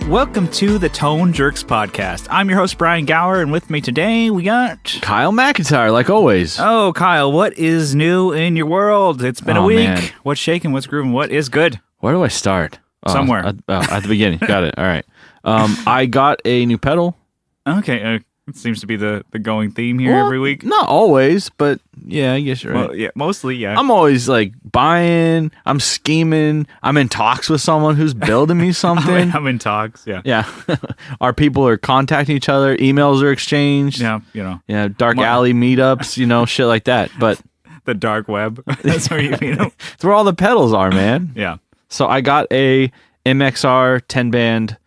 Welcome to the Tone Jerks podcast. I'm your host, Brian Gower, and with me today we got... Kyle McIntyre, like always. Oh, Kyle, what is new in your world? It's been a week. Man. What's shaking? What's grooving? What is good? Where do I start? Somewhere. At the beginning. Got it. All right. I got a new pedal. Okay, it seems to be the going theme here every week. Not always, but yeah, I guess you're right. Well, yeah, mostly, yeah. I'm always like buying, I'm scheming, I'm in talks with someone who's building me something. I'm in talks, yeah. Yeah. Our people are contacting each other, emails are exchanged. Yeah, you know. Yeah, dark alley meetups, shit like that. But the dark web. That's where you meet them. It's where all the pedals are, man. Yeah. So I got a MXR 10 band,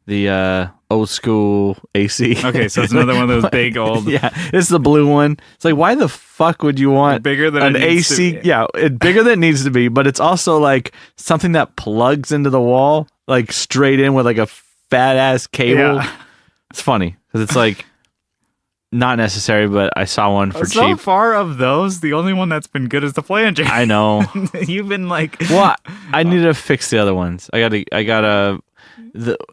the old school AC. Okay, so it's another one of those big old... Yeah, it's the blue one. It's like, why the fuck would you want bigger than an it needs AC? to be. Yeah, bigger than it needs to be, but it's also like something that plugs into the wall, like straight in with like a fat ass cable. Yeah. It's funny because it's like not necessary, but I saw one for So cheap. far of those, the only one that's been good is the flanger. I know. You've been like... Well, I need to fix the other ones. I gotta.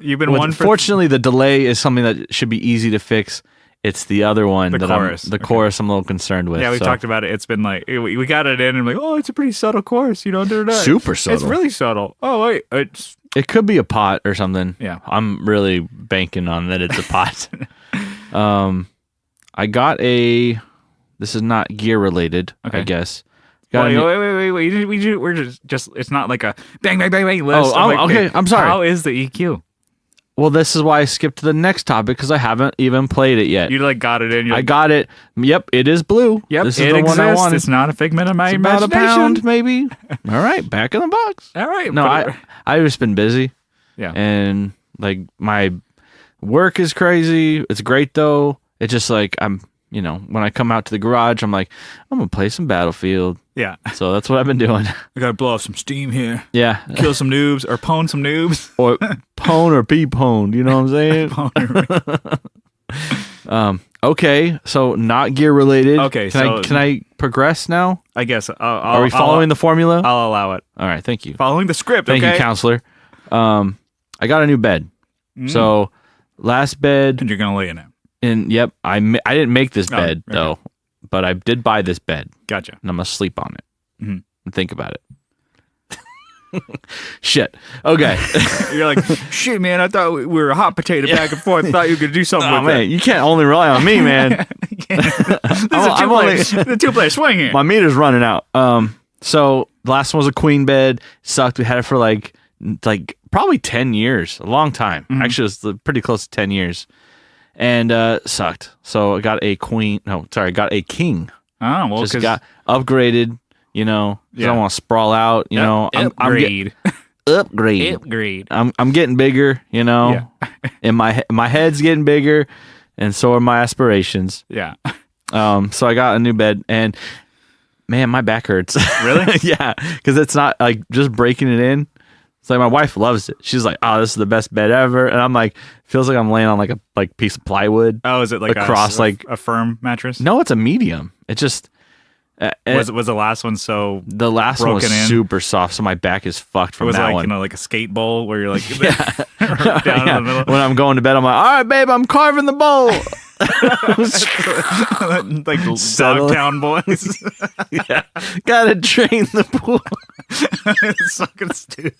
You've been one for... Fortunately, the delay is something that should be easy to fix. It's the other one, The chorus. Chorus I'm a little concerned with. Yeah, we so. talked about it. It's been like, we got it in and like, oh, it's a pretty subtle chorus, Super subtle. It's really subtle. Oh, wait, It could be a pot or something. Yeah. I'm really banking on that it's a pot. I got this is not gear related, Okay. I guess. wait. We're just, it's not like a bang, bang, bang, bang list. Oh, okay, I'm sorry. How is the EQ? Well, this is why I skipped to the next topic because I haven't even played it yet. You like got it in. You're I like, got it. Yep, it is blue. Yep, this is it the exists. one I wanted. It's not a figment of my It's about imagination. a pound, maybe. All right, back in the box. All right. No, I've just been busy. Yeah. And like my work is crazy. It's great though. It's just like when I come out to the garage, I'm like, I'm gonna play some Battlefield. Yeah. So that's what I've been doing. I gotta blow off some steam here. Yeah. Kill some noobs or pwn some noobs. Or pwn or be pwned, you know what I'm saying? Okay, so not gear related. Okay, can I progress now? I guess. Are we following the formula? I'll allow it. All right, thank you. Following the script, Thank okay? you, counselor. I got a new bed. So last bed, And you're gonna lay in it. and yep, I didn't make this bed okay. though, but I did buy this bed, Gotcha. and I'm gonna sleep on it Mhm. and think about it. Shit. Okay. You're like, shit, man. I thought we were a hot potato back and forth. Thought you could do something Oh with man, you can't only rely on me, man. the two-player swing here. My meter's running out. So the last one was a queen bed. Sucked. We had it for like probably 10 years, a long time. Actually, it was pretty close to 10 years, and sucked. So I got a king. Oh, well, Just got upgraded. 'Cause I don't want to sprawl out. upgrade. Upgrade. I'm getting bigger. And my head's getting bigger, and so are my aspirations. Yeah. So I got a new bed, and man, my back hurts. Really? Yeah, because it's not like just breaking it in. It's like my wife loves it. She's like, "Oh, this is the best bed ever," and I'm like, feels like I'm laying on like a piece of plywood. Oh, is it like across a firm mattress? No, it's a medium. It just Was the last one so the last one was broken in? super soft, so my back is fucked It from was that like one. like a skate bowl where you're like down Yeah. in the middle. When I'm going to bed, I'm like, "All right, babe, I'm carving the bowl." Like Settle. Dogtown boys. Yeah, gotta drain the pool. It's fucking stupid.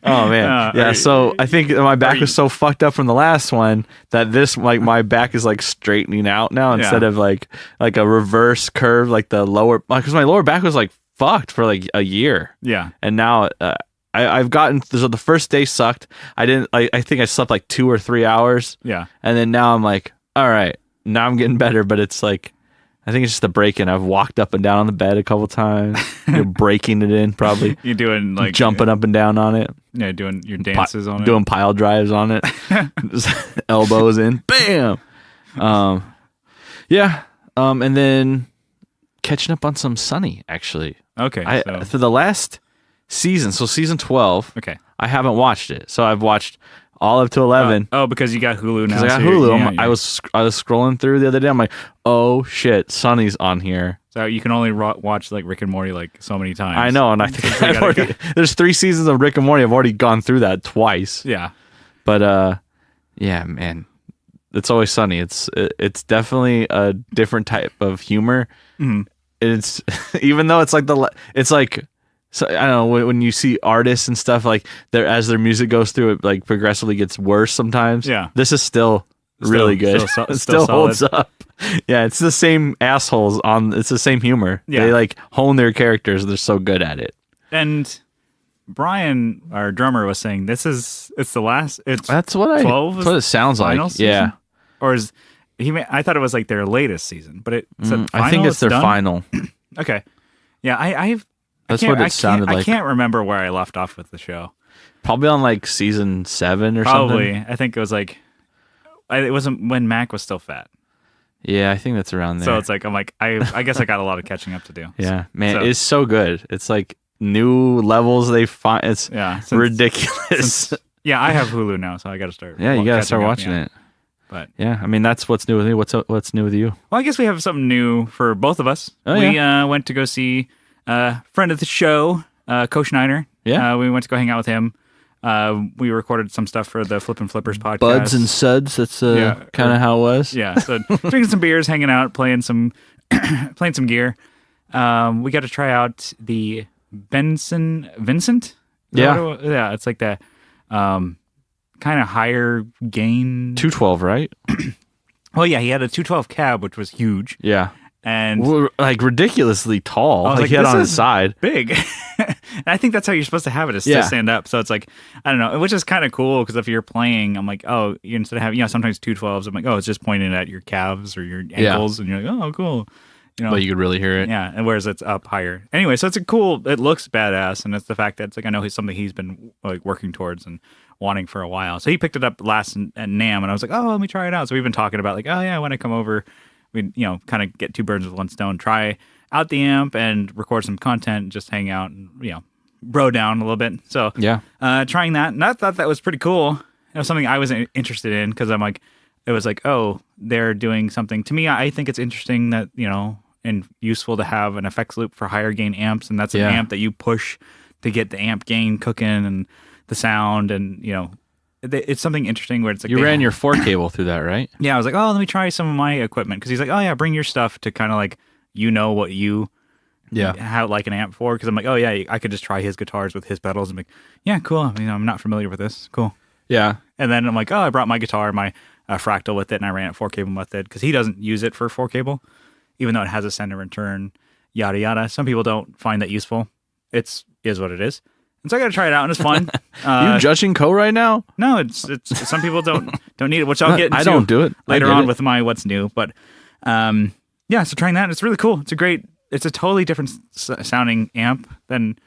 Oh man, yeah. So I think my back was so fucked up from the last one that this, like, my back is like straightening out now instead of like a reverse curve, like the lower, because my lower back was like fucked for like a year. Yeah. And now I've gotten, so the first day sucked. I think I slept like 2 or 3 hours. Yeah. And then now I'm like, all right, now I'm getting better, but it's like, I think it's just the break-in. I've walked up and down on the bed a couple times. You're breaking it in, probably. You're doing like jumping up and down on it. Yeah, doing your dances on it. Doing pile drives on it. Just elbows in. Bam! Yeah. And then catching up on some Sunny, actually. Okay. For the last season, so season 12, Okay. I haven't watched it. So I've watched all up to 11. Because you got Hulu now. Because I got Hulu. I was scrolling through the other day. I'm like, oh shit, Sunny's on here. So you can only watch like Rick and Morty like so many times. I know, and I think there's 3 seasons of Rick and Morty. I've already gone through that twice. Yeah, but yeah, man, It's Always Sunny. It's definitely a different type of humor. Mm-hmm. It's even though it's like. So I don't know when you see artists and stuff like as their music goes through, it like progressively gets worse sometimes. Yeah, this is still really good. Still holds up. Yeah, it's the same assholes it's the same humor. Yeah. They like hone their characters. They're so good at it. And Brian, our drummer, was saying it's the last. That's what 12 that's what it sounds like. Season? Yeah, or is he? I thought it was like their latest season, but it said final. I think it's their final. Okay, yeah, That's what it sounded like. I can't remember where I left off with the show. Probably on like season 7 or something. Probably. I think it was like it wasn't when Mac was still fat. Yeah, I think that's around there. So it's like I guess I got a lot of catching up to do. Yeah, man, it's so good. It's like new levels they find. It's ridiculous. I have Hulu now, so I got to start. Yeah, you got to start watching it. But yeah, I mean that's what's new with me. What's new with you? Well, I guess we have something new for both of us. We went to go see. Friend of the show, Coach Schneider. Yeah. We went to go hang out with him. We recorded some stuff for the Flippin' Flippers podcast. Buds and Suds, that's kind of how it was. Yeah, so drinking some beers, hanging out, playing some gear. We got to try out the Vincent? Yeah. It's like the kind of higher gain. 212, right? Well, yeah, he had a 212 cab, which was huge. Yeah. And like ridiculously tall. Like he had on his side. Big. And I think that's how you're supposed to have it, is to stand up. So it's like, I don't know, which is kind of cool because if you're playing, I'm like, oh, you instead of having, sometimes 212s, I'm like, oh, it's just pointing at your calves or your ankles. And you're like, oh, cool. But you could really hear it. Yeah. And whereas it's up higher. Anyway, so it looks badass. And it's the fact that it's like, I know he's something he's been like working towards and wanting for a while. So he picked it up last at NAMM and I was like, oh, let me try it out. So we've been talking about like, oh yeah, when I come over, we kind of get 2 birds with 1 stone, try out the amp and record some content, just hang out and, bro down a little bit. So trying that. And I thought that was pretty cool. It was something I was interested in because I'm like, it was like, oh, they're doing something. To me, I think it's interesting that, and useful to have an effects loop for higher gain amps. And that's an amp that you push to get the amp gain cooking and the sound and, it's something interesting where it's like you ran your 4 cable through that, right? Yeah, I was like, oh, let me try some of my equipment because he's like, oh yeah, bring your stuff to kind of like what you have like an amp for because I'm like, oh yeah, I could just try his guitars with his pedals and be like, yeah, cool. I mean, I'm not familiar with this, cool. Yeah, and then I'm like, oh, I brought my guitar, my Fractal with it, and I ran it 4 cable with it because he doesn't use it for 4 cable, even though it has a send and return, yada yada. Some people don't find that useful. Is what it is. And so I got to try it out, and it's fun. You judging Co right now? No, it's some people don't need it, which I'll get into I don't do it later on with my what's new. But so trying that, it's really cool. It's a totally different sounding amp than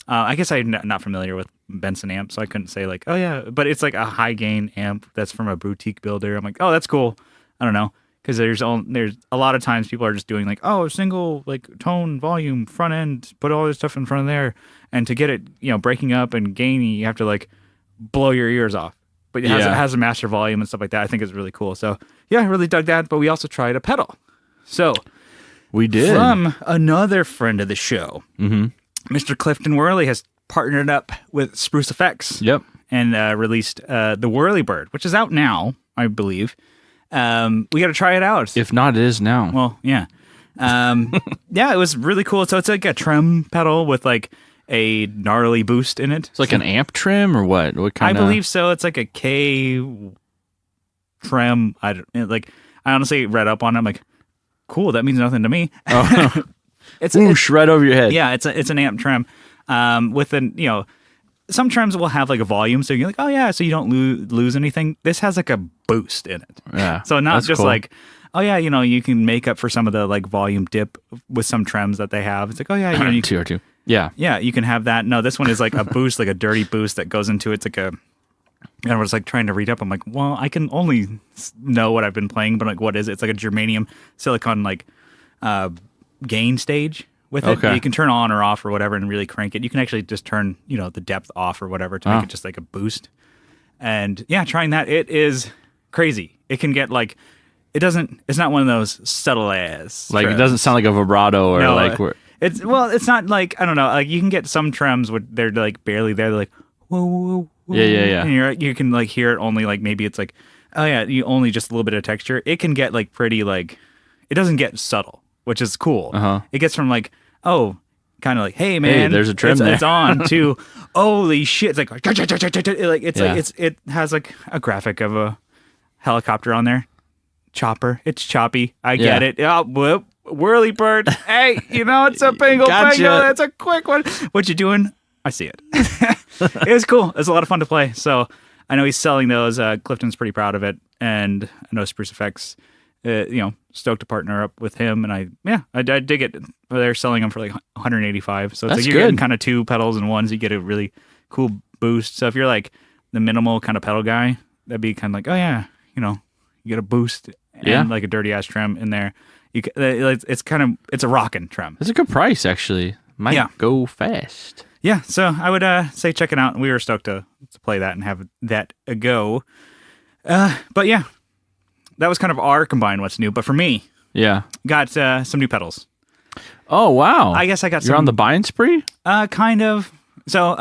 I guess I'm not familiar with Benson amps, so I couldn't say like, oh yeah, but it's like a high gain amp that's from a boutique builder. I'm like, oh, that's cool. I don't know. Because there's a lot of times people are just doing like, oh, single like tone, volume, front end, put all this stuff in front of there, and to get it breaking up and gaining, you have to like blow your ears off. But it has a master volume and stuff like that. I think it's really cool. So yeah, I really dug that. But we also tried a pedal. So we did from another friend of the show, Mr. Clifton Worley has partnered up with Spruce Effects. Yep, and released the Worley Bird, which is out now, I believe. We got to try it out. If not, it is now. Well, yeah. It was really cool. So it's like a trem pedal with like a gnarly boost in it. It's like an amp trim or what? What kind I believe so. It's like a K trem. I honestly read up on it. I'm like, cool. That means nothing to me. Oh. it's right over your head. Yeah, it's an amp trem. With an some trims will have like a volume, so you're like, oh yeah, so you don't lose anything. This has like a boost in it. Yeah. So not just cool. Like, oh yeah, you can make up for some of the like volume dip with some trims that they have. It's like, oh yeah, you can, 2 Yeah. Yeah, you can have that. No, this one is like a boost, like a dirty boost that goes into it's like a. And I was like trying to read up. I'm like, well, I can only know what I've been playing, but like, what is it? It's like a germanium silicon like gain stage. With it, you can turn on or off or whatever and really crank it. You can actually just turn, the depth off or whatever to make it just like a boost. And yeah, trying that, it is crazy. It can get like, it's not one of those subtle ass. Like trims. it doesn't sound like a vibrato or No, like we're. It's not like, I don't know, like you can get some trims where they're like barely there. They're like, whoa, whoa, whoa. Yeah. And you can like hear it only like, maybe it's like, oh yeah, you only just a little bit of texture. It can get like pretty like, it doesn't get subtle, which is cool. It gets from like, oh, kind of like, hey man, there's a trim it's on to holy shit. It's like it has like a graphic of a helicopter on there. Chopper. It's choppy. I get it. Oh, whoop. Whirly bird. Hey, it's a bingo Gotcha. bango. It's a quick one. What you doing? I see it. It was cool. It's a lot of fun to play. So I know he's selling those. Clifton's pretty proud of it, and I know Spruce Effects. Stoked to partner up with him, and I dig it. They're selling them for like 185. So it's like you're getting kind of two pedals in one, so you get a really cool boost. So if you're like the minimal kind of pedal guy, that'd be kind of like, oh yeah, you get a boost and like a dirty ass trim in there. It's a rockin' trim. It's a good price actually. Might go fast. Yeah, so I would say check it out. We were stoked to play that and have that a go. But yeah, that was kind of our combined what's new. But for me, got some new pedals. Oh wow! I guess I got. You're on the buying spree. Kind of. So,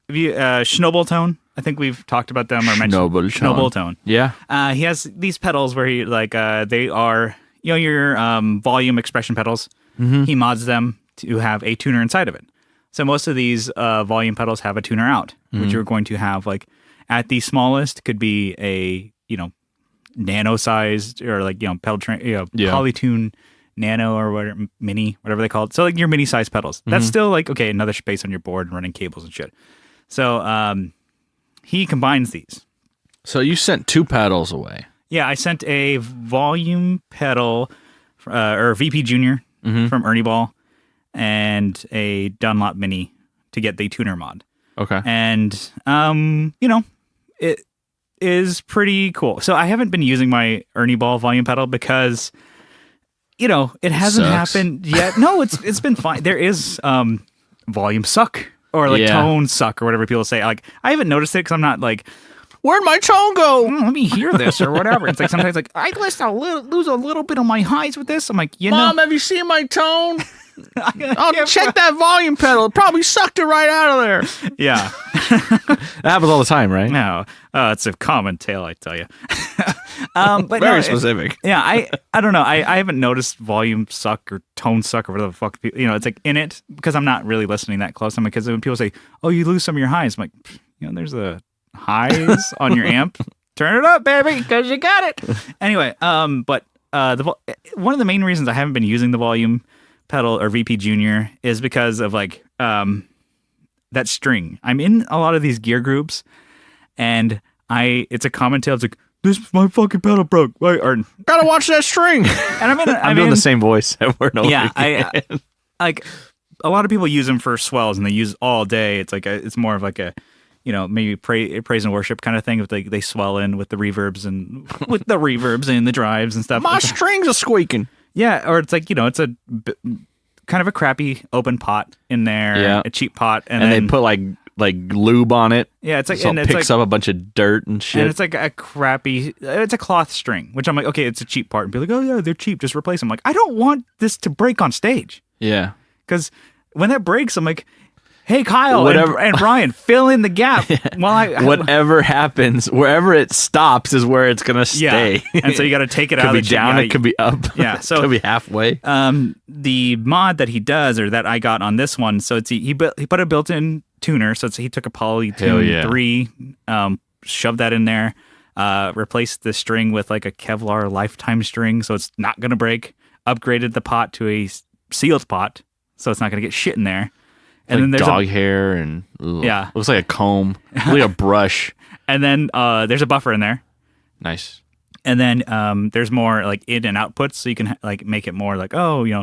Shnobletone. I think we've talked about them or mentioned Shnobletone. Yeah. He has these pedals where he they are your volume expression pedals. He mods them to have a tuner inside of it. So most of these volume pedals have a tuner out, which you're going to have like at the smallest could be a nano sized or like pedal Polytune Nano or whatever, mini, whatever they call it. So like your mini size pedals. That's still like okay, another space on your board and running cables and shit. So he combines these. So you sent 2 pedals away. Yeah, I sent a volume pedal or VP Junior from Ernie Ball and a Dunlop Mini to get the tuner mod. Okay. And it is pretty cool. So I haven't been using my Ernie Ball volume pedal because it hasn't happened yet. No, it's been fine. There is volume suck or like tone suck or whatever people say. Like I haven't noticed it because I'm not like, where'd my tone go? Let me hear this or whatever. It's like sometimes like I lose a little bit of my highs with this. I'm like, Mom, have you seen my tone? Check that volume pedal. It probably sucked it right out of there. Yeah. That happens all the time, right? No. It's a common tale, I tell you. But very specific. Yeah, I don't know. I haven't noticed volume suck or tone suck or whatever the fuck. It's like in it because I'm not really listening that close. Because when people say, "Oh, you lose some of your highs," I'm like, there's a highs on your amp. Turn it up, baby, because you got it. Anyway, but one of the main reasons I haven't been using the volume pedal or VP Junior is because of like that string. I'm in a lot of these gear groups, and it's a common tale. It's like, this my fucking pedal broke. Or gotta watch that string. And I'm doing the same voice over and over. Yeah, I like a lot of people use them for swells, and they use all day. It's like it's more of like a maybe praise and worship kind of thing. If they swell in with the reverbs and the drives and stuff. My strings are squeaking. Yeah, or it's like it's a kind of a crappy open pot in there, a cheap pot, and then they put like lube on it. Yeah, it's like so it picks up a bunch of dirt and shit. And it's like it's a cloth string, which I'm like, okay, it's a cheap part, and be like, oh yeah, they're cheap, just replace them. I'm like, I don't want this to break on stage. Yeah, because when that breaks, I'm like, hey Kyle and Brian, fill in the gap. While whatever happens, wherever it stops is where it's gonna stay. Yeah. And so you got to take it out. Could be down, it could be up. Yeah, so it could be halfway. The mod that he does, or that I got on this one, so he put a built-in tuner. So he took a Polytune 3, shoved that in there, replaced the string with like a Kevlar lifetime string, so it's not gonna break. Upgraded the pot to a sealed pot, so it's not gonna get shit in there. And like then there's dog hair and looks like a comb, like a brush. And then there's a buffer in there. Nice. And then there's more like in and outputs, so you can like make it more like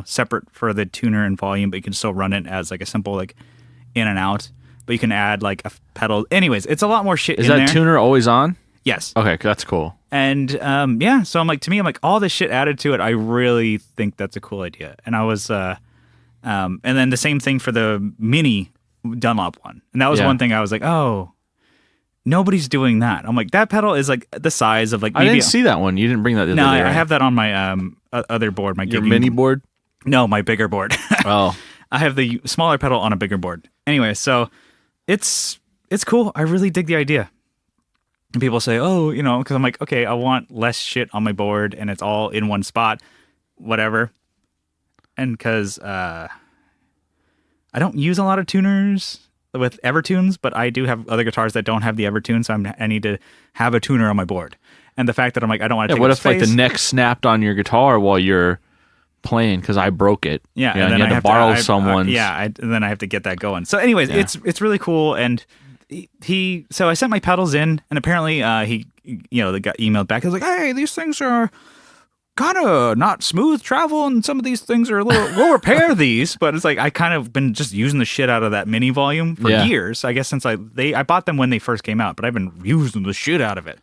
separate for the tuner and volume, but you can still run it as like a simple like in and out. But you can add like a pedal. Anyways, it's a lot more shit. Is that tuner always on? Yes. Okay, that's cool. And so I'm like all this shit added to it. I really think that's a cool idea. And I was and then the same thing for the mini Dunlop one. And that was one thing I was like, oh, nobody's doing that. I'm like, that pedal is like the size of like. I didn't see that one. You didn't bring that. No, I have that on my other board. My your mini board. No, my bigger board. Oh, I have the smaller pedal on a bigger board. Anyway, so it's cool. I really dig the idea. And people say, oh, because I'm like, okay, I want less shit on my board and it's all in one spot, whatever. And because I don't use a lot of tuners with Evertunes, but I do have other guitars that don't have the Evertune, so I need to have a tuner on my board. And the fact that I'm like, I don't want to take what up if space. like the neck snapped on your guitar while you're playing because I broke it? Yeah, and then you had to borrow someone's. and then I have to get that going. So anyways, it's really cool. And so I sent my pedals in, and apparently they got emailed back. He was like, hey, these things are kind of not smooth travel, and some of these things are a little, we'll repair these. But it's like, I kind of been just using the shit out of that mini volume for years. I guess since I bought them when they first came out, but I've been using the shit out of it.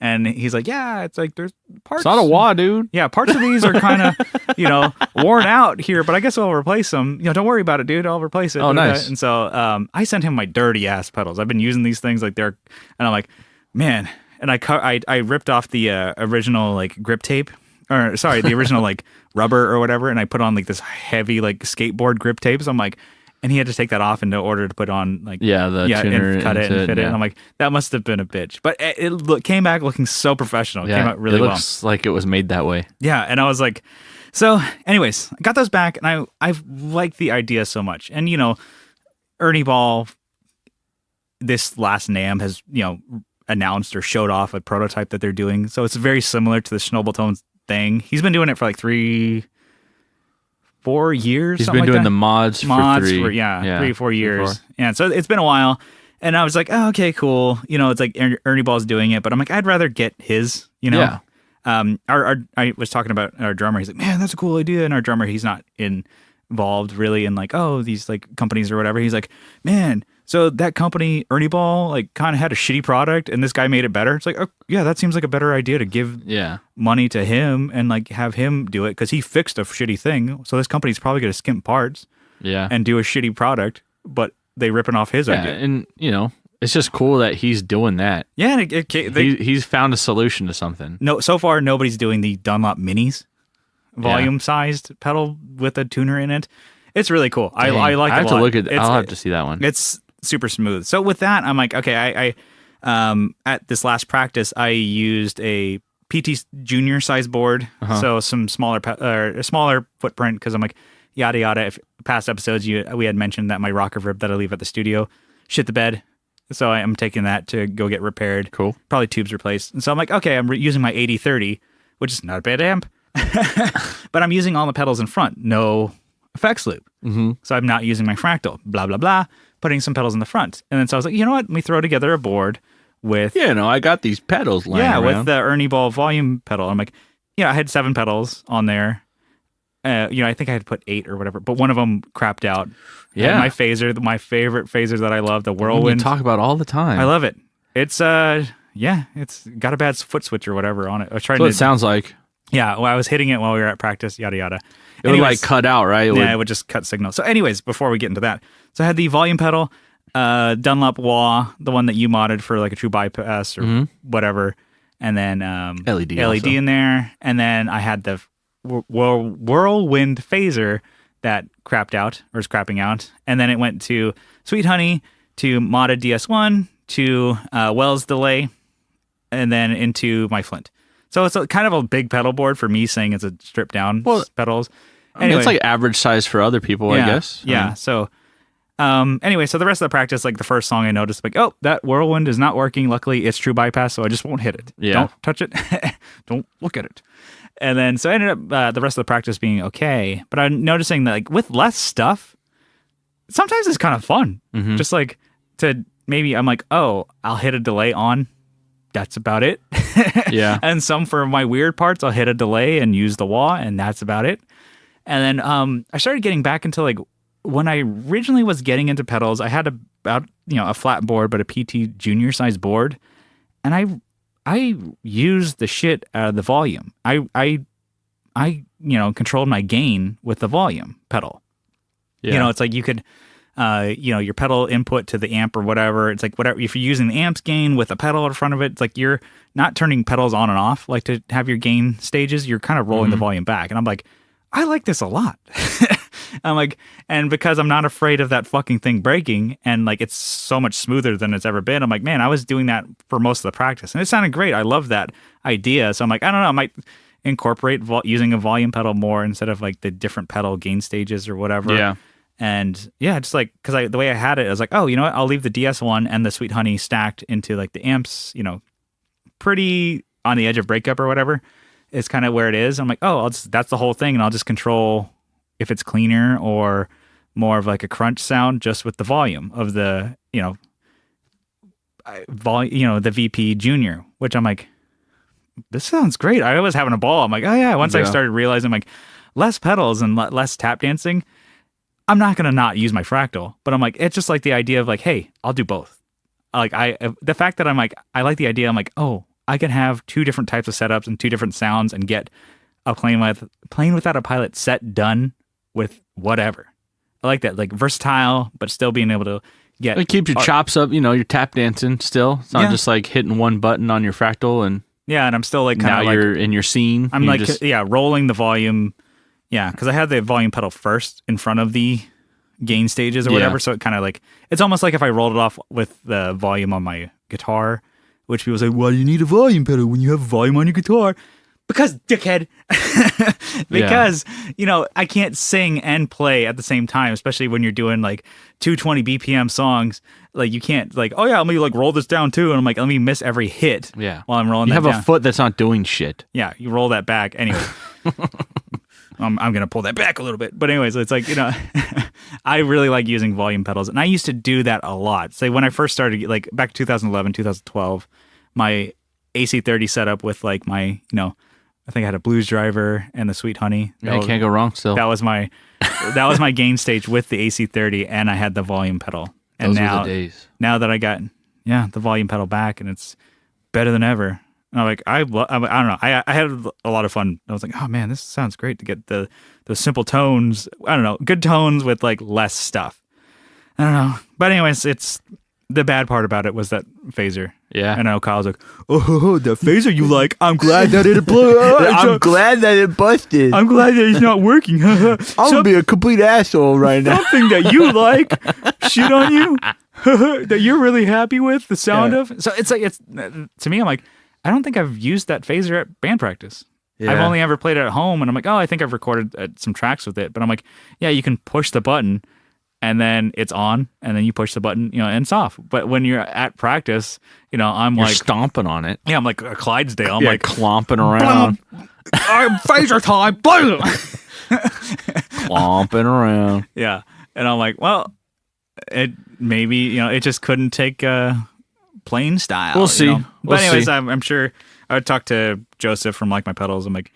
And he's like, yeah, it's like there's parts. It's not a wah, dude. Yeah, parts of these are kind of, worn out here, but I guess I'll replace them. Don't worry about it, dude. I'll replace it. Oh, nice. And so I sent him my dirty ass pedals. I've been using these things like and I'm like, man. And I ripped off the original like grip tape, or sorry, the original like rubber or whatever, and I put on like this heavy like skateboard grip tape. So I'm like, and he had to take that off in order to put on like tuner and cut it and fit it. And I'm like, that must have been a bitch, but it came back looking so professional. It came out really well. It looks like it was made that way. Yeah, and I was like, so anyways, I got those back, and I like the idea so much. And Ernie Ball, this last NAMM has announced or showed off a prototype that they're doing, so it's very similar to the Shnobletone thing. He's been doing it for like 3-4 years. He's been doing the mods for 3 or 4 years. Yeah, so it's been a while, and I was like, oh, okay, cool. It's like Ernie Ball's doing it, but I'm like, I'd rather get his. Yeah. I was talking about our drummer. He's like, man, that's a cool idea. And our drummer, he's not involved really in like, oh, these like companies or whatever. He's like, man, so that company Ernie Ball like kind of had a shitty product, and this guy made it better. It's like, oh, yeah, that seems like a better idea to give money to him and like have him do it because he fixed a shitty thing. So this company's probably going to skimp parts, and do a shitty product, but they ripping off his idea. And it's just cool that he's doing that. Yeah, and he's found a solution to something. No, so far nobody's doing the Dunlop Minis volume-sized pedal with a tuner in it. It's really cool. I like it a lot. I have to look at. I'll have to see that one. It's super smooth. So with that, I'm like, okay, I at this last practice, I used a PT junior size board, so some smaller footprint because I'm like, yada yada. If past episodes we had mentioned that my rocker rib that I leave at the studio shit the bed. So I'm taking that to go get repaired. Cool. Probably tubes replaced. And so I'm like, okay, I'm using my 8030, which is not a bad amp. But I'm using all the pedals in front. No effects loop. Mm-hmm. So I'm not using my fractal. Blah, blah, blah. Putting some pedals in the front. And then so I was like, you know what? Let me throw together a board with... I got these pedals lying around. with the Ernie Ball volume pedal. I'm like, I had 7 pedals on there. I think I had put 8 or whatever, but one of them crapped out. Yeah. And my phaser, my favorite phaser that I love, the Whirlwind. You talk about all the time. I love it. It's it's got a bad foot switch or whatever on it. I was trying to. It sounds like. Yeah, well, I was hitting it while we were at practice. Yada yada. It would like cut out, right? It would just cut signal. So, anyways, before we get into that, so I had the volume pedal, Dunlop wah, the one that you modded for like a true bypass or whatever, and then LED in there, and then I had the Whirlwind phaser that crapped out or is crapping out, and then it went to Sweet Honey, to modded DS1, to Wells delay, and then into my Flint. So it's kind of a big pedal board for me, saying it's a stripped down pedals. Anyway, it's like average size for other people, I guess. Yeah. So anyway, so the rest of the practice, like the first song I noticed, like, oh, that Whirlwind is not working. Luckily, it's true bypass, so I just won't hit it. Yeah. Don't touch it. Don't look at it. And then, so I ended up the rest of the practice being okay. But I'm noticing that, like, with less stuff, sometimes it's kind of fun. Mm-hmm. Just like to maybe I'm like, oh, I'll hit a delay on. That's about it. Yeah. And some for my weird parts, I'll hit a delay and use the wah, and that's about it. And then I started getting back into like when I originally was getting into pedals, I had a flat board, but a PT junior size board, and I used the shit out of the volume. I controlled my gain with the volume pedal. Yeah. It's like you could your pedal input to the amp or whatever. It's like whatever. If you're using the amp's gain with a pedal in front of it, it's like you're not turning pedals on and off. Like to have your gain stages, you're kind of rolling the volume back. And I'm like, I like this a lot. I'm like, and because I'm not afraid of that fucking thing breaking, and like it's so much smoother than it's ever been. I'm like, man, I was doing that for most of the practice, and it sounded great. I love that idea. So I'm like, I don't know, I might incorporate using a volume pedal more instead of like the different pedal gain stages or whatever. Yeah. And yeah, just like because the way I had it, I was like, oh, you know what? I'll leave the DS1 and the Sweet Honey stacked into like the amps, pretty on the edge of breakup or whatever. Is kind of where it is. I'm like, oh, that's the whole thing, and I'll just control if it's cleaner or more of like a crunch sound just with the volume of the the VP Junior, which I'm like, this sounds great. I was having a ball. I'm like, oh yeah. Once I started realizing like less pedals and less tap dancing, I'm not gonna not use my fractal. But I'm like, it's just like the idea of like, hey, I'll do both. Like the fact that I'm like, I like the idea. I'm like, oh, I can have two different types of setups and two different sounds and get a Playing Without a Pilot set done with whatever. I like that, like versatile, but still being able to get. It keeps your chops up, you're tap dancing still. It's not just like hitting one button on your fractal and. Yeah, and I'm still like kind of like. Now you're in your scene. I'm like, rolling the volume. Yeah, because I had the volume pedal first in front of the gain stages or whatever. So it kind of like, it's almost like if I rolled it off with the volume on my guitar. Which people say, why do you need a volume pedal when you have volume on your guitar? Because, dickhead. Because, I can't sing and play at the same time, especially when you're doing like 220 BPM songs. Like you can't like, oh yeah, let me like roll this down too. And I'm like, let me miss every hit while I'm rolling that down. You have a foot that's not doing shit. Yeah, you roll that back. Anyway. I'm going to pull that back a little bit. But anyways, it's like, I really like using volume pedals. And I used to do that a lot. Say when I first started, like back 2011, 2012, my AC30 setup with like my, I think I had a Blues Driver and the Sweet Honey. Yeah, you can't go wrong still. That was my gain stage with the AC30, and I had the volume pedal. And Those were the days. Now that I got, the volume pedal back, and it's better than ever. And I'm like, I don't know. I had a lot of fun. I was like, oh man, this sounds great to get those simple tones. I don't know, good tones with like less stuff. I don't know. But anyways, it's the bad part about it was that phaser. Yeah. And I know Kyle's like, oh, the phaser you like. I'm glad that it blew. I'm glad that it busted. I'm glad that it's not working. I'm gonna be a complete asshole right now. Something that you like, shit on you, that you're really happy with the sound of. So it's like, to me, I'm like, I don't think I've used that phaser at band practice. Yeah. I've only ever played it at home, and I'm like, oh, I think I've recorded some tracks with it. But I'm like, yeah, you can push the button, and then it's on, and then you push the button, and it's off. But when you're at practice, you're like stomping on it. Yeah, I'm like a Clydesdale. I'm like clomping around. I'm phaser time. Clomping around. Yeah, and I'm like, well, it maybe it just couldn't take plain style. We'll see. But anyways, I'm sure I would talk to Joseph from Like My Pedals. I'm like,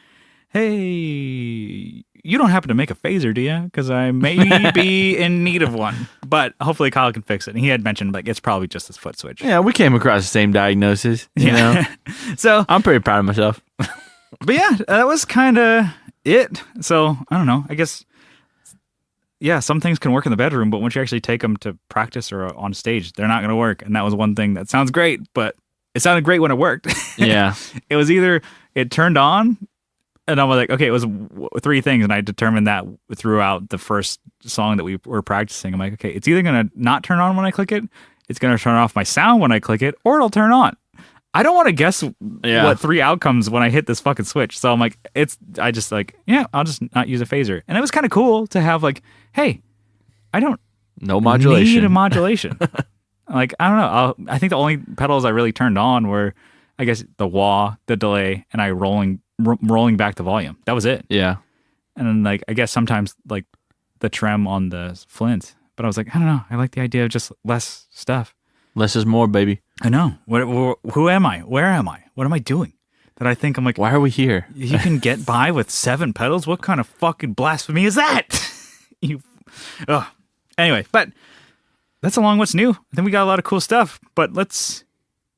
hey, you don't happen to make a phaser, do you? Because I may be in need of one. But hopefully Kyle can fix it. And he had mentioned like it's probably just this foot switch. Yeah, we came across the same diagnosis. You know? So I'm pretty proud of myself. But yeah, that was kind of it. So I don't know. I guess. Yeah, some things can work in the bedroom, but once you actually take them to practice or on stage, they're not going to work. And that was one thing that sounds great, but it sounded great when it worked. Yeah. It was either it turned on, and I was like, okay, it was three things. And I determined that throughout the first song that we were practicing. I'm like, okay, it's either going to not turn on when I click it, it's going to turn off my sound when I click it, or it'll turn on. I don't want to guess what three outcomes when I hit this fucking switch. So I'm like, I'll just not use a phaser. And it was kind of cool to have like, hey, I don't need a modulation. Like, I don't know. I think the only pedals I really turned on were, I guess, the wah, the delay, and I rolling back the volume. That was it. Yeah. And then like, I guess sometimes like the trem on the Flint. But I was like, I don't know. I like the idea of just less stuff. Less is more, baby. I know. Who am I? Where am I? What am I doing? That I think I'm like, why are we here? You can get by with 7 pedals? What kind of fucking blasphemy is that? Anyway, but that's along what's new. I think we got a lot of cool stuff, but let's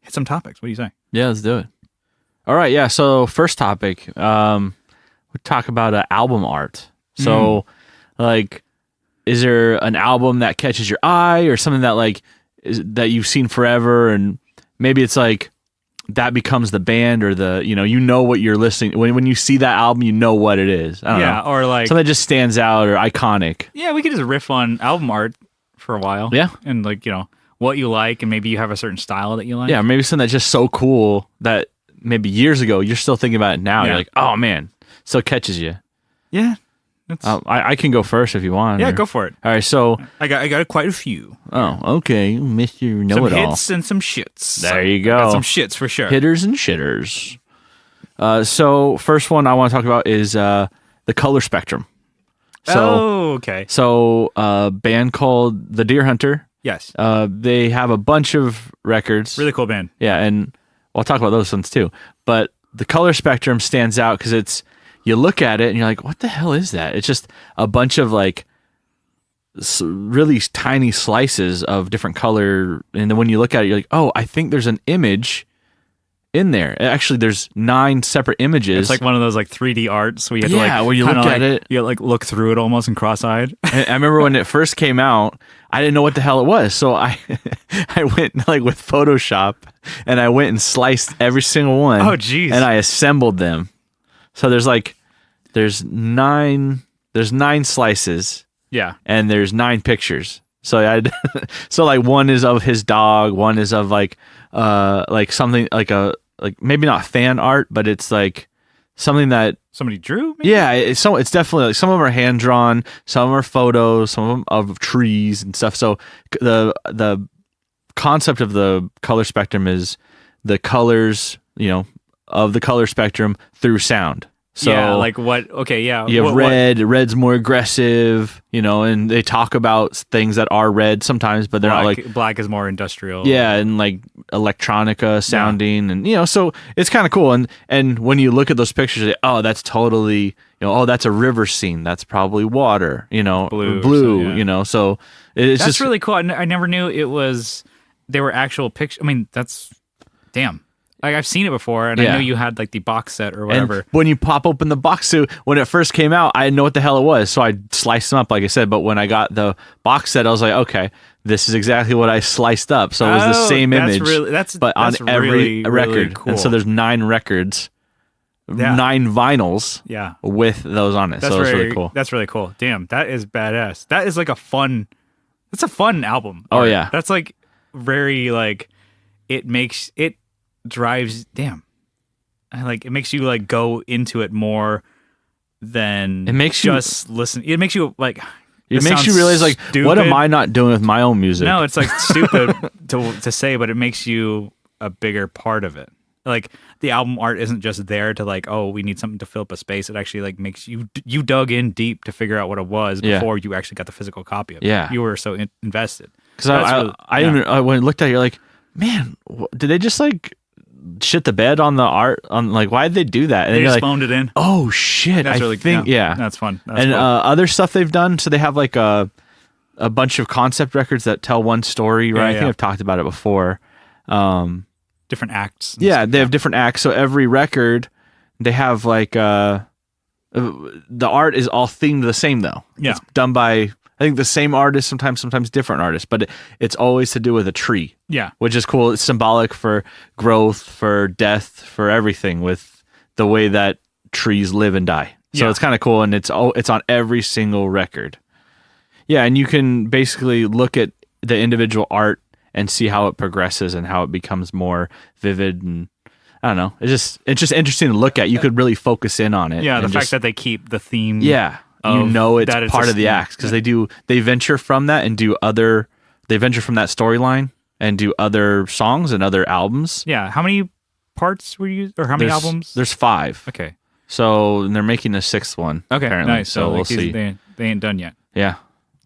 hit some topics. What do you say? Yeah, let's do it. All right, yeah. So first topic, we talk about album art. So like is there an album that catches your eye or something that like that you've seen forever, and maybe it's like that becomes the band or the you know what you're listening when you see that album, you know what it is. I don't know. Or like something that just stands out or iconic. Yeah, we could just riff on album art for a while. Yeah, and like what you like, and maybe you have a certain style that you like. Yeah, maybe something that's just so cool that maybe years ago you're still thinking about it now. Yeah. You're like, oh man, still catches you. Yeah. I can go first if you want. Yeah, go for it. All right, so I got quite a few. Oh, okay, Mr. Know-it-all. Some hits and some shits. There you go. Got some shits for sure. Hitters and shitters. So first one I want to talk about is the color spectrum. So, okay. So a band called The Deer Hunter. Yes. They have a bunch of records. Really cool band. Yeah, and I'll talk about those ones too. But the color spectrum stands out because you look at it and you're like, what the hell is that? It's just a bunch of like really tiny slices of different color. And then when you look at it, you're like, oh, I think there's an image in there. Actually, there's 9 separate images. It's like one of those like 3D arts where you have to where you look at it. You like look through it almost and cross-eyed. I remember when it first came out, I didn't know what the hell it was. So I went like with Photoshop and I went and sliced every single one. Oh, geez. And I assembled them. So there's 9 slices. Yeah. And there's 9 pictures. So so like one is of his dog, one is of like something like maybe not fan art, but it's like something that somebody drew. Maybe? Yeah, it's definitely like some of them are hand drawn, some of them are photos, some of them of trees and stuff. So the concept of the color spectrum is the colors, of the color spectrum through sound. So yeah, like what? Okay, yeah. You have red. Red's more aggressive, and they talk about things that are red sometimes, but they're not like black is more industrial. Yeah, and like electronica sounding, and so it's kind of cool. And when you look at those pictures, you're like, oh, that's totally, that's a river scene. That's probably water, blue. So it's that's just really cool. I never knew they were actual pictures. I mean, that's damn. Like I've seen it before, and I know you had like the box set or whatever. And when you pop open the box, so when it first came out, I didn't know what the hell it was, so I sliced them up, like I said. But when I got the box set, I was like, okay, this is exactly what I sliced up. So it was the same image, but on every record. Really cool. And so there's 9 records, 9 vinyls, with those on it. So it's really cool. That's really cool. Damn, that is badass. That is like that's a fun album. Oh yeah, that's like very like it drives it makes you like go into it more than it makes just listen. It makes you like it makes you realize like stupid. What am I not doing with my own music? No, it's like stupid to say, but it makes you a bigger part of it. Like the album art isn't just there to like, oh, we need something to fill up a space. It actually like makes you dug in deep to figure out what it was before you actually got the physical copy of it. Yeah, you were so invested. Because I when I looked at it, you're like, man, did they just like shit the bed on the art? On like, why did they do that? And they then just phoned it in. Oh shit! That's I think that's fun. That's and cool. Other stuff they've done. So they have like a bunch of concept records that tell one story. Right? I think I've talked about it before. Different acts. They have different acts. So every record, they have like the art is all themed the same though. Yeah, it's done by I think the same artist, sometimes different artists, but it's always to do with a tree. Yeah. Which is cool. It's symbolic for growth, for death, for everything with the way that trees live and die. So it's kind of cool, and it's on every single record. Yeah, and you can basically look at the individual art and see how it progresses and how it becomes more vivid, and I don't know. It's just interesting to look at. You could really focus in on it. Yeah, the fact that they keep the theme. Yeah. It's part of the acts because they venture from that and they venture from that storyline and do other songs and other albums. Yeah. How many parts were you, or how many albums? There's 5. Okay. So they're making a 6th one. Okay. Apparently. Nice. So we'll see. They ain't done yet. Yeah.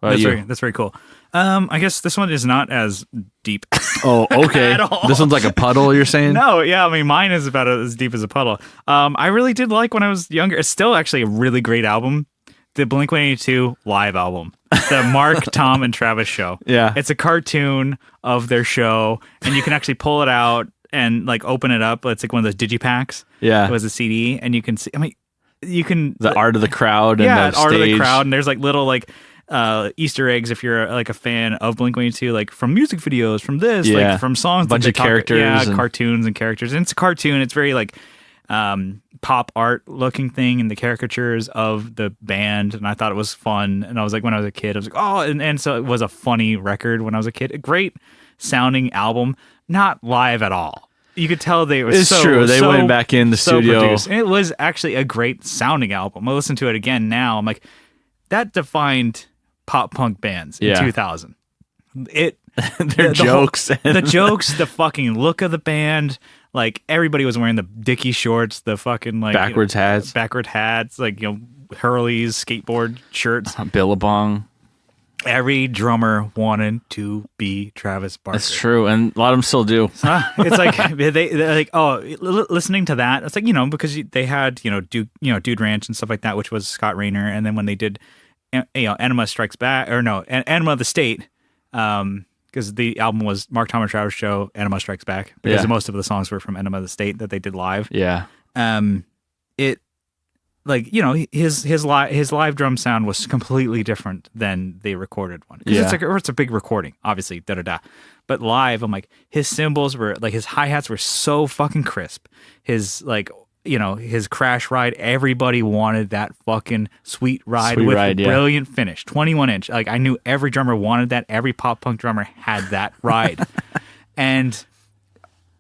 That's very cool. I guess this one is not as deep. Oh, okay. At all. This one's like a puddle, you're saying? No, yeah. I mean, mine is about as deep as a puddle. I really did like when I was younger. It's still actually a really great album. The Blink-182 live album, the Mark, Tom, and Travis show. Yeah. It's a cartoon of their show, and you can actually pull it out and like open it up. It's like one of those digipacks. Yeah. It was a CD, and you can see, I mean, you can... The art of the crowd and the art stage. of the crowd, and there's like little like Easter eggs if you're like a fan of Blink-182, like from music videos, from this, Yeah. like from songs, Bunch of characters and- cartoons and characters. And it's a cartoon. It's very like pop art looking thing, and the caricatures of the band. And I thought it was fun. And I was like, when I was a kid, I was like, oh, and so it was a funny record when I was a kid. A great sounding album, not live at all. You could tell they were. It's true. They went back in the studio. Produced. And it was actually a great sounding album. I listen to it again now. I'm like, that defined pop punk bands in 2000. Their jokes, the jokes, the fucking look of the band. Like everybody was wearing the Dickie shorts, the fucking like backwards hats, like Hurley's skateboard shirts, Billabong. Every drummer wanted to be Travis Barker. That's true, and a lot of them still do. It's like they're like, listening to that. It's like because they had Dude Ranch and stuff like that, which was Scott Rayner, and then when they did Enema Strikes Back, or no, Enema of the State, because the album was Mark Thomas Trower's show, Enema Strikes Back, because most of the songs were from Enema of the State that they did live. Yeah. It like his live drum sound was completely different than the recorded one. Because it's a big recording, obviously, but live, I'm like, his cymbals were like, his hi-hats were so fucking crisp. His his crash ride, everybody wanted that fucking sweet ride with a brilliant finish, 21-inch. Like I knew every drummer wanted that. Every pop punk drummer had that ride. And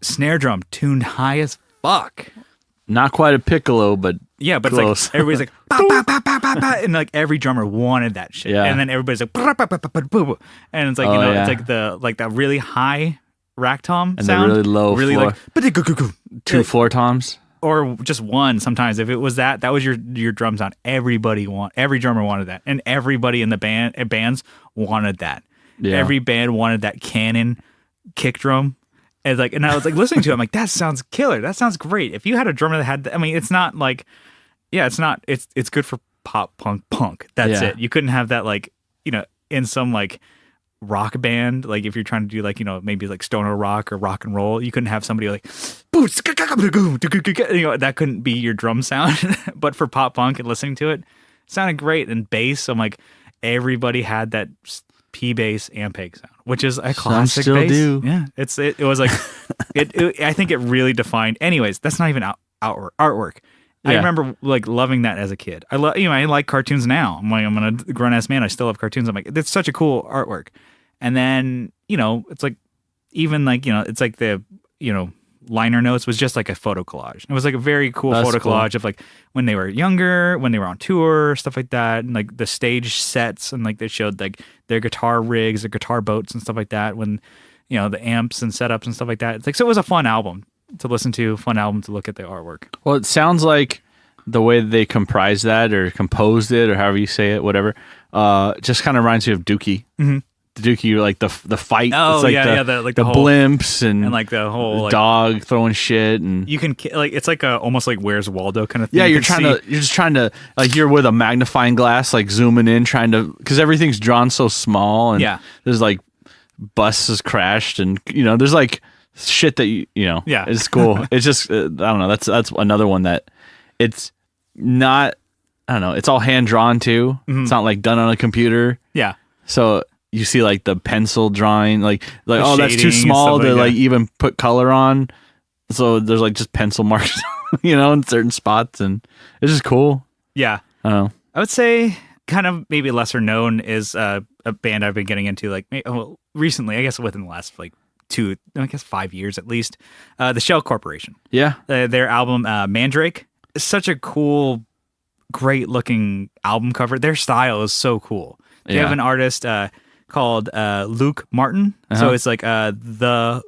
snare drum tuned high as fuck. Not quite a piccolo, but but close. It's like everybody's like bah, bah, bah, bah, bah, bah, and like every drummer wanted that shit. Yeah. And then everybody's like bah, bah, bah, bah, bah, bah, bah. And it's like it's like the really high rack tom and sound, the really low floor. Like 2 floor toms. Or just one sometimes. If it was that was your drum sound. Every drummer wanted that. And everybody in the bands wanted that. Yeah. Every band wanted that cannon kick drum. And I was like listening to it, I'm like, that sounds killer. That sounds great. If you had a drummer that had it's not like it's good for pop punk. That's it. You couldn't have that in some like rock band, like if you're trying to do maybe like stoner rock or rock and roll, you couldn't have somebody like that couldn't be your drum sound. But for pop punk and listening to it sounded great. And bass, I'm like, everybody had that P bass Ampeg sound, which is a classic still bass. Do. Yeah, it was like I think it really defined. Anyways, that's not even artwork. I remember like loving that as a kid. I like cartoons now. I'm a grown ass man. I still love cartoons. I'm like, it's such a cool artwork. And then it's like even like it's like the liner notes was just like a photo collage. It was like a very cool photo collage of like when they were younger, when they were on tour, stuff like that, and like the stage sets, and like they showed like their guitar rigs, their guitar boats and stuff like that, when the amps and setups and stuff like that. It's like, so it was a fun album to listen to, fun album to look at the artwork. Well, it sounds like the way they comprised that or composed it or however you say it, whatever, just kind of reminds me of Dookie. Mm-hmm. The Dookie, like the fight. Oh, it's like the whole blimps and like the whole dog throwing shit, and you can like it's like almost like Where's Waldo kind of thing. Yeah, you're just trying to like you're with a magnifying glass, like zooming in, trying to, because everything's drawn so small, and there's like buses crashed, and there's like shit that it's cool. It's just I don't know. That's another one that it's not. I don't know. It's all hand drawn too. Mm-hmm. It's not like done on a computer. Yeah. So you see like the pencil drawing, like that's too small to like even put color on. So there's like just pencil marks, in certain spots, and it's just cool. Yeah. I don't know. I would say kind of maybe lesser known is a band I've been getting into recently, I guess within the last 5 years at least. The Shell Corporation. Yeah. Their album Mandrake is such a cool, great looking album cover. Their style is so cool. They have an artist called Luke Martin. So it's like the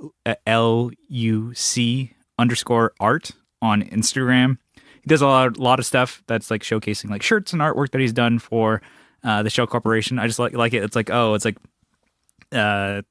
LUC_art on Instagram. He does a lot of stuff that's like showcasing like shirts and artwork that he's done for the Shell Corporation. I just like it. It's like it's like a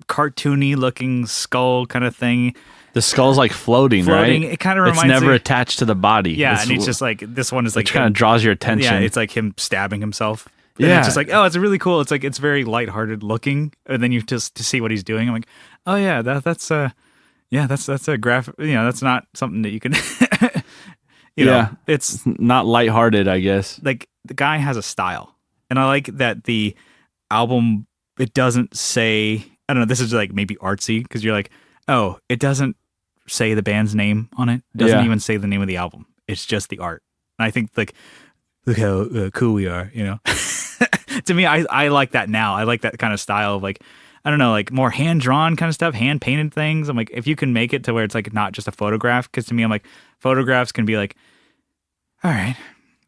cartoony looking skull kind of thing. The skull's like floating, right? It kind of reminds me. It's never me, attached to the body. Yeah, and it's just like this one is like kind of draws your attention. Yeah, it's like him stabbing himself. And it's just like, it's really cool. It's like it's very lighthearted looking, and then you just to see what he's doing. I'm like, oh yeah, that's a graphic. That's not something that you can. It's not lighthearted, I guess. Like the guy has a style. And I like that the album, it doesn't say, I don't know, this is like maybe artsy because you're like, oh, it doesn't say the band's name on it. It doesn't even say the name of the album. It's just the art. And I think like, look how cool we are, you know? To me, I like that now. I like that kind of style of like, I don't know, like more hand-drawn kind of stuff, hand-painted things. I'm like, if you can make it to where it's like not just a photograph, because to me, I'm like, photographs can be like, all right.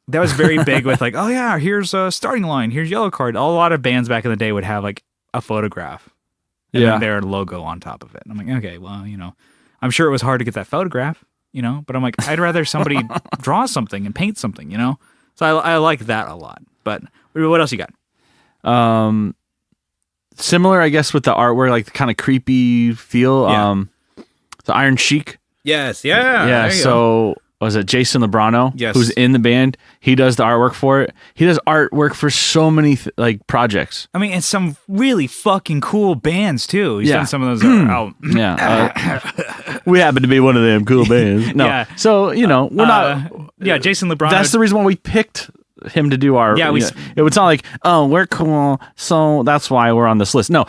That was very big with like, oh yeah, here's a starting line, here's yellow card. A lot of bands back in the day would have like a photograph and then their logo on top of it. And I'm like, okay, well, you know, I'm sure it was hard to get that photograph, you know, but I'm like, I'd rather somebody draw something and paint something, you know? So I like that a lot. But what else you got? Similar, I guess, with the artwork, like the kind of creepy feel. Yeah. The Iron Sheik. Yes, yeah. Yeah, so was it Jason Lebrano? Yes. Who's in the band. He does the artwork for it. He does artwork for so many like projects. I mean, and some really fucking cool bands too. He's done some of those out. Yeah. We happen to be one of them cool bands. No. Yeah. So, you know, we're not. Yeah, Jason Lebrano. That's the reason why we picked him to do our. Yeah, it would sound like, oh, we're cool, so that's why we're on this list. No.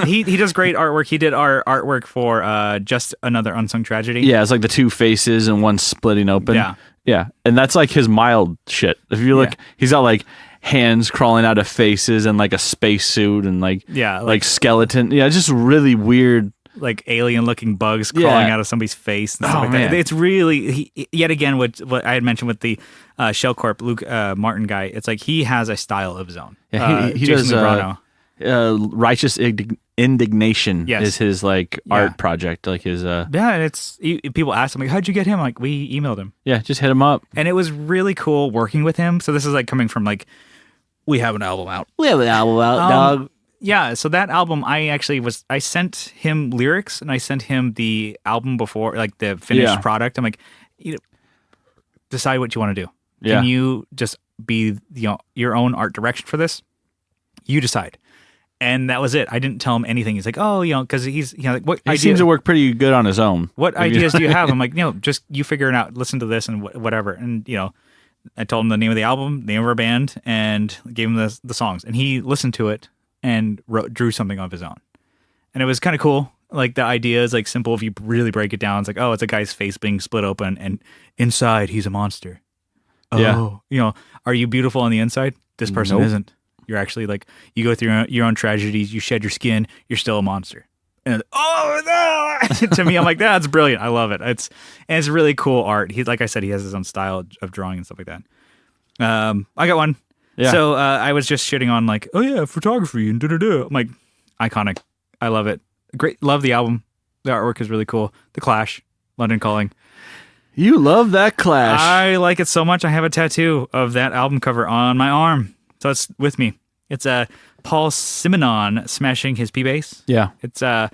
he does great artwork. He did our artwork for Just Another Unsung Tragedy. Yeah, it's like the two faces and one splitting open. Yeah, and that's like his mild shit. If you look, he's got like hands crawling out of faces and like a spacesuit and like skeleton. Yeah, just really weird. Like alien-looking bugs crawling out of somebody's face and stuff like that. It's really, yet again, what I had mentioned with the Shell Corp Luke Martin guy. It's like he has a style of his own. Yeah, he Jason does. Righteous Indignation is his like art project. Like his. Yeah, and it's people ask him like, "How'd you get him?" Like, we emailed him. Yeah, just hit him up, and it was really cool working with him. So this is like coming from like, we have an album out. dog. Yeah, so that album, I sent him lyrics and I sent him the album before, like the finished product. I'm like, decide what you want to do. Yeah. Can you just be your own art direction for this? You decide. And that was it. I didn't tell him anything. He's like, oh, because he's, like, what he seems to work pretty good on his own. What ideas do you have? I'm like, just you figure it out. Listen to this and whatever. And, I told him the name of the album, the name of our band, and gave him the songs. And he listened to it and drew something of his own. And it was kind of cool. Like the idea is like simple if you really break it down. It's like, oh, it's a guy's face being split open and inside he's a monster. Oh, are you beautiful on the inside? This person isn't. You're actually like, you go through your own tragedies, you shed your skin, you're still a monster. And oh no! To me, I'm like, that's brilliant. I love it. It's really cool art. Like I said, he has his own style of drawing and stuff like that. I got one. Yeah. So I was just shitting on like, oh yeah, photography and da-da-da. I'm like, iconic. I love it. Great. Love the album. The artwork is really cool. The Clash, London Calling. You love that Clash. I like it so much. I have a tattoo of that album cover on my arm. So it's with me. It's Paul Simonon smashing his P bass. Yeah. It's the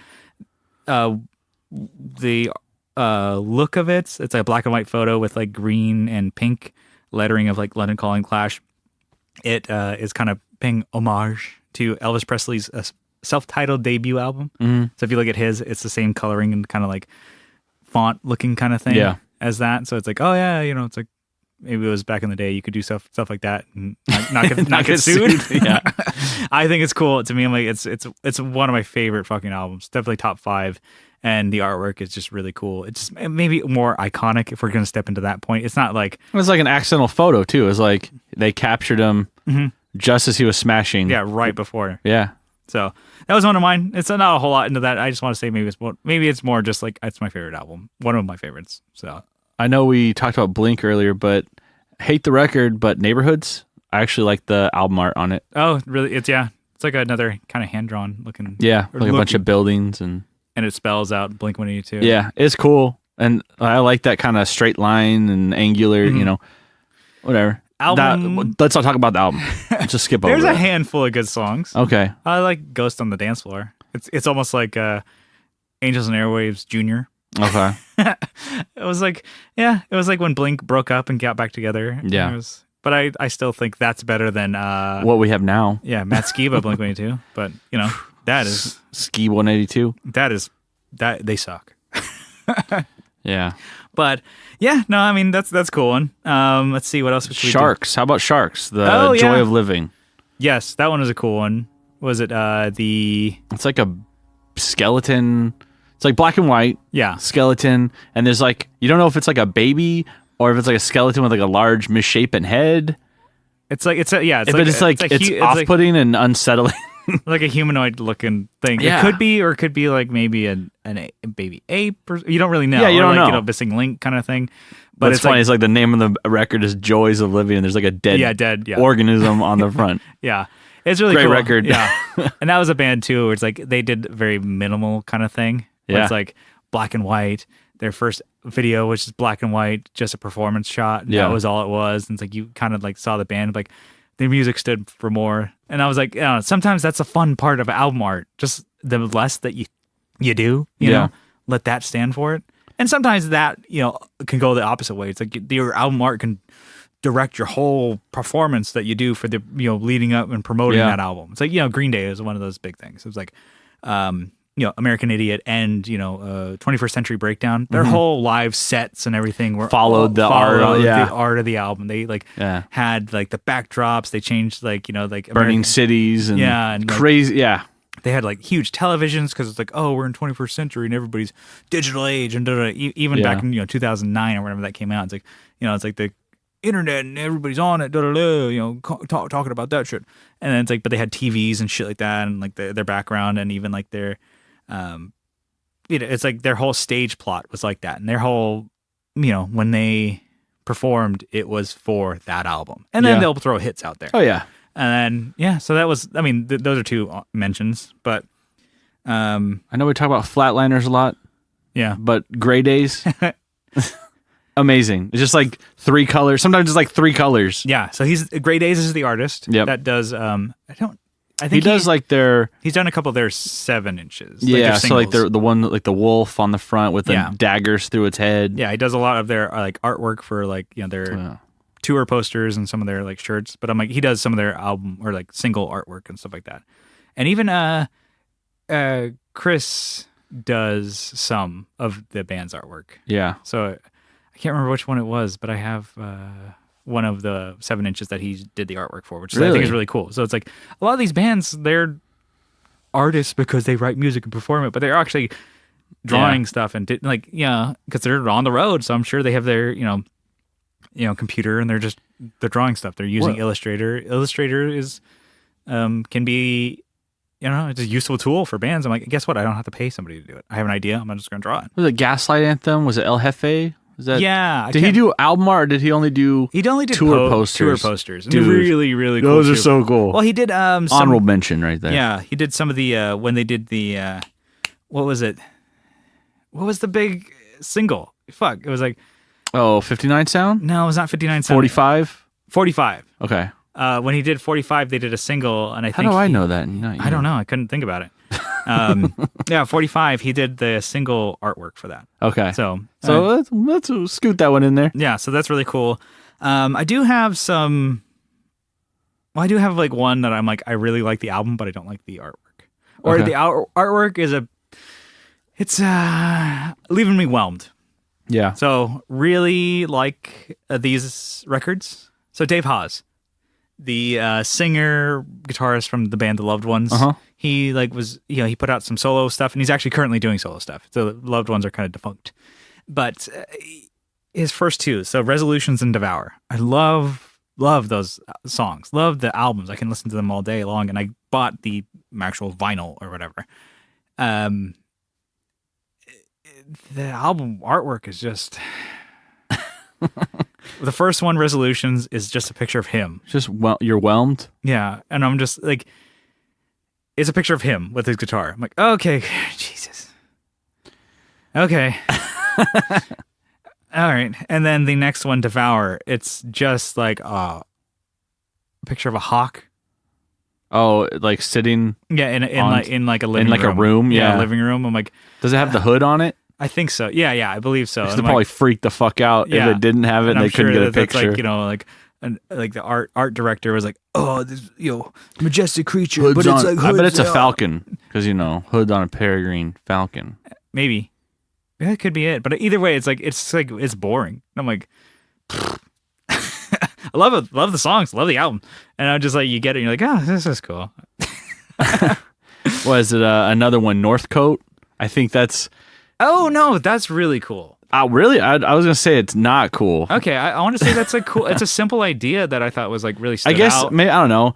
look of it. It's a black and white photo with like green and pink lettering of like London Calling Clash. It is kind of paying homage to Elvis Presley's self-titled debut album. Mm-hmm. So if you look at his, it's the same coloring and kind of like font-looking kind of thing as that. So it's like, oh yeah, it's like maybe it was back in the day you could do stuff like that and not get sued. Yeah, I think it's cool. To me, I'm like, it's one of my favorite fucking albums. Definitely top 5. And the artwork is just really cool. It's just maybe more iconic if we're going to step into that point. It's not like... It was like an accidental photo, too. It was like they captured him just as he was smashing. Yeah, right before. Yeah. So that was one of mine. It's not a whole lot into that. I just want to say maybe it's more just like, it's my favorite album. One of my favorites. So I know we talked about Blink earlier, but hate the record, but Neighborhoods, I actually like the album art on it. Oh, really? It's like another kind of hand-drawn looking... Yeah, like a bunch of buildings and it spells out Blink-182. Yeah, it's cool. And I like that kind of straight line and angular, whatever. Album. Let's not talk about the album. Just skip over There's it. a handful of good songs. Okay. I like Ghost on the Dance Floor. It's almost like Angels and Airwaves Jr. Okay. It was like when Blink broke up and got back together. Yeah. But I still think that's better than... what we have now. Yeah, Matt Skiba, Blink-182. But, that is... Ski 182. That they suck. Yeah. But yeah, no, I mean that's a cool one. Let's see what else. Sharks. How about Sharks? The Joy of Living. Yes, that one was a cool one. Was it the? It's like a skeleton. It's like black and white. Yeah. Skeleton, and there's like you don't know if it's like a baby or if it's like a skeleton with like a large misshapen head. It's like it's off-putting and unsettling. Like a humanoid looking thing. Yeah. It could be, or it could be like maybe a baby ape. Or, you don't really know. Yeah, you don't know. Missing link kind of thing. But it's funny. It's like the name of the record is "Joys of Living," and there's like a dead organism on the front. Yeah, it's really great cool. record. Yeah, and that was a band too, where it's like they did very minimal kind of thing. Where it's like black and white. Their first video, which is black and white, just a performance shot. Yeah, that was all it was. And it's like you kind of like saw the band, like the music stood for more. And I was like, sometimes that's a fun part of album art. Just the less that you do, you know, let that stand for it. And sometimes that, can go the opposite way. It's like your album art can direct your whole performance that you do for the, leading up and promoting that album. It's like, Green Day is one of those big things. It was like, American Idiot and, 21st Century Breakdown. Their whole live sets and everything were followed the art of the album. They had like the backdrops. They changed like burning cities and crazy. They had like huge televisions because it's like, oh, we're in 21st century and everybody's digital age and even back in 2009 or whenever that came out. It's like it's like the internet and everybody's on it, talking about that shit. And then it's like, but they had TVs and shit like that and like their background and even like their it's like their whole stage plot was like that, and their whole when they performed, it was for that album, and then they'll throw hits out there. Oh yeah. And then so that was, I mean, those are two mentions, but I know we talk about Flatliners a lot, but Gray Days, amazing. It's just like 3 colors. Sometimes it's like 3 colors. Yeah. So Gray Days is the artist that does I think he's done a couple of their 7 inches. Yeah, so like the one like the wolf on the front with the daggers through its head. Yeah, he does a lot of their like artwork for like their tour posters and some of their like shirts. But I'm like, he does some of their album or like single artwork and stuff like that. And even Chris does some of the band's artwork. Yeah. So I can't remember which one it was, but I have one of the 7 inches that he did the artwork for, which I think is really cool. So it's like a lot of these bands, they're artists because they write music and perform it, but they're actually drawing stuff and because they're on the road. So I'm sure they have their computer and they're drawing stuff. They're using Illustrator. Illustrator is can be it's a useful tool for bands. I'm like, guess what? I don't have to pay somebody to do it. I have an idea. I'm just going to draw it. Was it Gaslight Anthem? Was it El Jefe? Is that, did he do album art or did he only did tour posters? Tour posters. Dude, really, really cool. Those are so cool. Well, he did honorable mention right there. Yeah, he did some of the when they did the what was it? What was the big single? Fuck, it was like 59 Sound? No, it was not 59 Sound. 45? 45. Okay. When he did 45, they did a single, and I think I know that? I don't know. I couldn't think about it. 45. He did the single artwork for that. Okay. So let's scoot that one in there. Yeah. So that's really cool. I do have some. Well, I do have like one that I'm like, I really like the album, but I don't like the artwork. Or the artwork is it's leaving me whelmed. Yeah. So really like these records. So Dave Haas, the singer guitarist from the band The Loved Ones, he was he put out some solo stuff, and he's actually currently doing solo stuff. So The Loved Ones are kind of defunct, but his first 2, so Resolutions and Devour, I love those songs, love the albums. I can listen to them all day long, and I bought the actual vinyl or whatever. The album artwork is just the first one, Resolutions, is just a picture of him. Just you're whelmed? Yeah. And I'm just like, it's a picture of him with his guitar. I'm like, okay, Jesus. Okay. All right. And then the next one, Devour, it's just like a picture of a hawk. Oh, like sitting in like a living room. In like a room, yeah. Living room. I'm like, does it have the hood on it? I think so. Yeah, I believe so. They'd probably freak the fuck out if it didn't have it and they couldn't get a picture. Like the art director was like, oh, this majestic creature, hoods but it's like hoods, I bet it's a falcon because hood on a peregrine falcon. Maybe that could be it. But either way, it's boring. And I'm like, love it. Love the songs. Love the album. And I'm just like, you get it. And you're like, oh, this is cool. Was it another one, Northcote? I think that's... Oh, no, that's really cool. Really? I was going to say it's not cool. Okay, I want to say that's a cool... It's a simple idea that I thought was like really stood I guess, out. I don't know.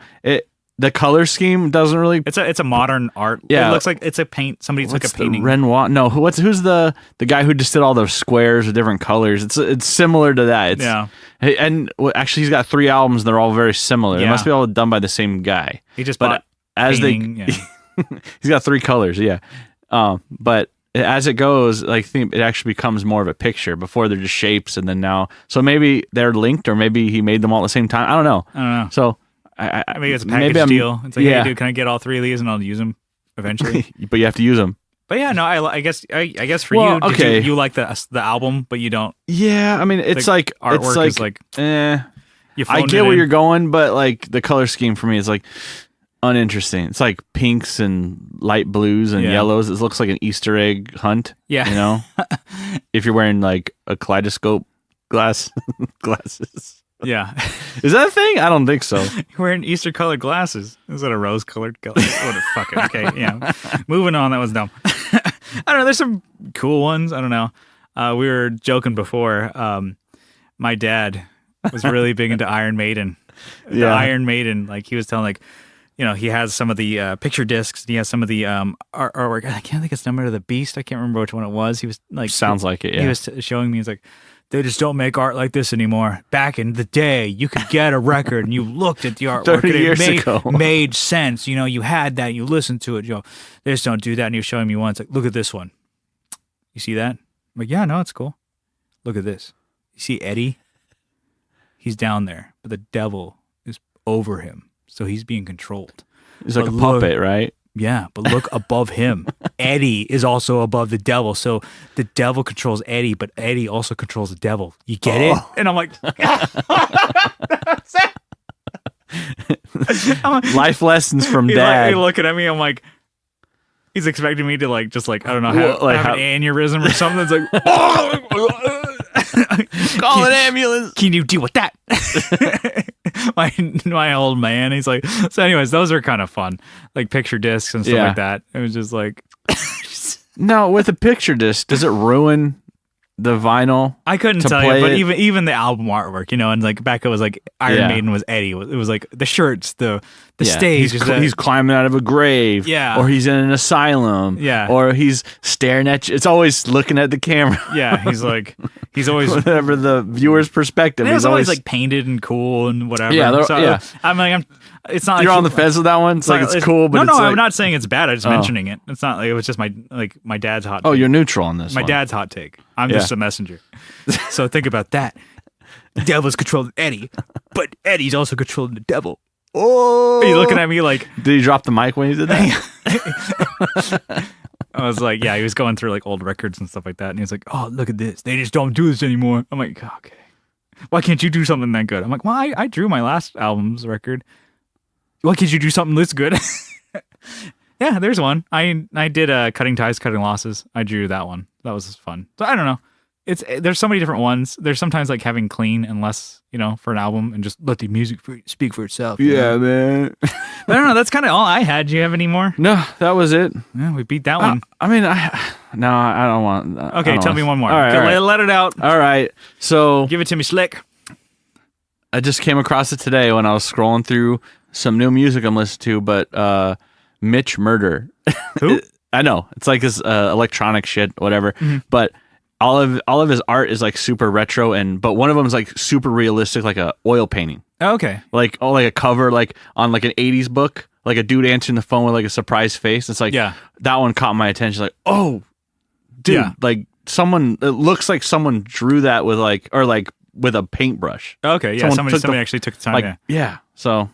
The color scheme doesn't really... It's a modern art. Yeah. It looks like it's a paint. Somebody took a painting. Renoir? No, who's the guy who just did all the squares with different colors? It's similar to that. And actually, he's got 3 albums. And they're all very similar. They must be all done by the same guy. He just bought painting, he's got 3 colors. Yeah, but as it goes, like it actually becomes more of a picture. Before they're just shapes, and then now, so maybe they're linked, or maybe he made them all at the same time. I don't know. So. Maybe it's a package deal. It's like, hey, dude, can I get all 3 of these and I'll use them eventually? But you have to use them. But yeah, no, I guess for you, okay. You like the album, but you don't. Yeah, I mean, it's like artwork is like. I get where you're going, but like the color scheme for me is like uninteresting. It's like pinks and light blues and yellows. It looks like an Easter egg hunt. Yeah, you know, if you're wearing like a kaleidoscope glasses. Yeah. Is that a thing? I don't think so. You're wearing Easter colored glasses. Is that a rose colored color? What a fuck it. Okay, yeah. Moving on, that was dumb. I don't know, there's some cool ones. I don't know. We were joking before. My dad was really big into Iron Maiden. The Iron Maiden, like he was telling like, you know, he has some of the picture discs. He has some of the artwork. I can't think it's Number of the Beast. I can't remember which one it was. He was like, sounds like it. Yeah. He was showing me. He's like, they just don't make art like this anymore. Back in the day, you could get a record and you looked at the artwork 30 and years it ago. made sense. You know, you had that, you listened to it. You know, they just don't do that. And he was showing me once, like, look at this one. You see that? I'm like, yeah, no, it's cool. Look at this. You see Eddie? He's down there, but the devil is over him. So he's being controlled. He's like a puppet, right? Yeah, but look above him. Eddie is also above the devil. So the devil controls Eddie, but Eddie also controls the devil. You get it? And I'm like, life lessons from he's Dad. Like, he's looking at me. I'm like, he's expecting me to like, just like, I don't know, have an aneurysm or something. It's like, call an ambulance. Can you deal with that? my old man. He's like, so anyways, those are kind of fun, like picture discs and stuff like that. It was just like, no, with a picture disc, does it ruin the vinyl? I couldn't tell you, but even the album artwork, you know, and like back it was like Iron Maiden was Eddie. It was like the shirts, the stage. He's climbing out of a grave, or he's in an asylum, or he's staring at you. It's always looking at the camera. He's always whatever the viewer's perspective. He's always like painted and cool and whatever. I'm like, it's not. You're like on the fence with that one. It's like it's cool, but no, like, I'm not saying it's bad. I'm just mentioning it. It's not like it was just my dad's hot. Oh, take. you're neutral on this. My dad's hot take. I'm just a messenger. So think about that. The devil's controlling Eddie, but Eddie's also controlling the devil. Oh, are you looking at me like? Did he drop the mic when he did that? I was like, he was going through like old records and stuff like that, and he was like, "Oh, look at this! They just don't do this anymore." I'm like, "Okay, why can't you do something that good?" I'm like, "Well, I drew my last album's record. Why can't you do something this good?" Yeah, there's one. I did Cutting Ties, Cutting Losses. I drew that one. That was fun. So I don't know. There's so many different ones. There's sometimes like having clean and less, you know, for an album and just let the music speak for itself. Yeah, man. I don't know. That's kind of all I had. Do you have any more? No, that was it. Yeah, we beat that one. I mean, I don't want. Okay, tell me one more. All right, let it out. All right. So give it to me slick. I just came across it today when I was scrolling through some new music I'm listening to, but Mitch Murder. Who? I know. It's like this electronic shit, whatever. Mm-hmm. But all of his art is like super retro, but one of them is like super realistic, like a oil painting. Oh, okay. Like a cover, like on like an 80s book, like a dude answering the phone with like a surprised face. It's like, that one caught my attention. Like, oh, dude, like it looks like someone drew that with with a paintbrush. Okay, yeah. Somebody actually took the time. So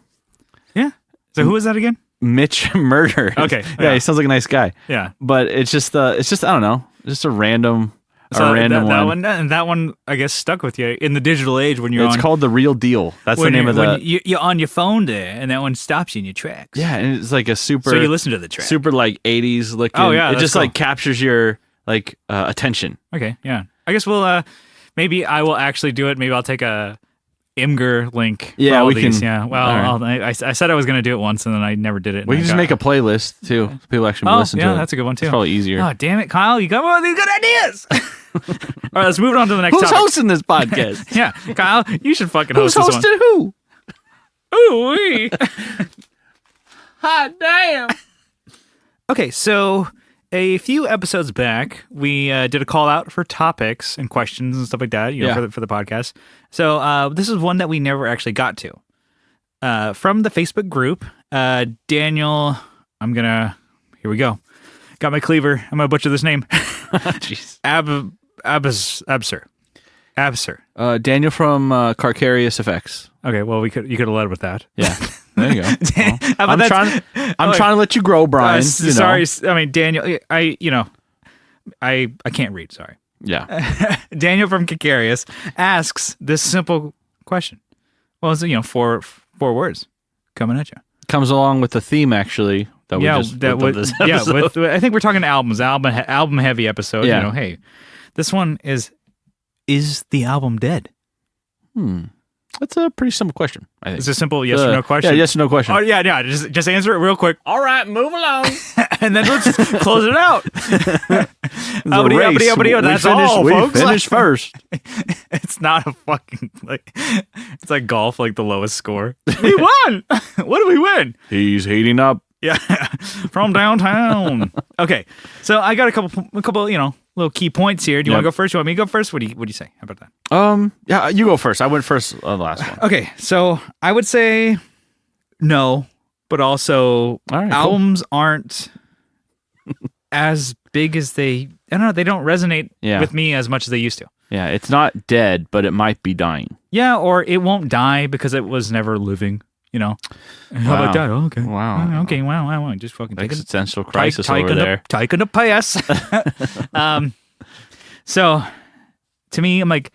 who was that again? Mitch Murder. Okay. He sounds like a nice guy. Yeah. But it's just I don't know, just a random one. That one I guess stuck with you in the digital age when you're It's called The Real Deal. That's the name of the. You're on your phone there, and that one stops you in your tracks. Yeah, and it's like a super. So you listen to the track. Super like 80s looking. Oh yeah, it just like captures your attention. Okay, yeah. I guess we'll maybe I will actually do it. Maybe I'll take a Imgur link. For Yeah, all we these. can. Yeah. Well, I said I was going to do it once, and then I never did it. We can just make a playlist too. So people actually listen to it. Yeah, that's a good one too. It's probably easier. Oh, damn it, Kyle! You come up with these good ideas. All right, let's move on to the next Who's topic. hosting this podcast? Yeah, Kyle, you should fucking Who's host this one. hosting who? Ooh-wee. Hot damn. Okay, so a few episodes back, we did a call out for topics and questions and stuff like that, for the podcast. So this is one that we never actually got to. From the Facebook group, Daniel, here we go. Got my cleaver. I'm going to butcher this name. Jeez. Absur. Daniel from Carcharias Effects. Okay, well, you could have led with that. Yeah. There you go. Well, I'm trying to let you grow, Brian. Sorry, I mean Daniel. I can't read. Sorry. Yeah. Daniel from Carcharias asks this simple question. Well, it's four words coming at you. Comes along with the theme actually. I think we're talking albums, album heavy episode. Yeah. Hey, this one is the album dead? That's a pretty simple question, I think. It's a simple yes or no question. Yeah, yes or no question. Oh yeah. Just answer it real quick. All right, move along. And then let's close it out. That's all, folks. We finished first. It's not a fucking it's like golf, like the lowest score. We won. What did we win? He's heating up. Yeah, from downtown. Okay, so I got a couple, little key points here. Do you want to go first? You want me to go first? What do you say? How about that? Yeah, you go first. I went first on the last one. Okay, so I would say no, but also albums aren't as big as they. I don't know. They don't resonate with me as much as they used to. Yeah, it's not dead, but it might be dying. Yeah, or it won't die because it was never living. How about that? Oh, okay. Wow. Okay. Wow. Just fucking take existential crisis over there. Taking a pass. So, to me, I'm like,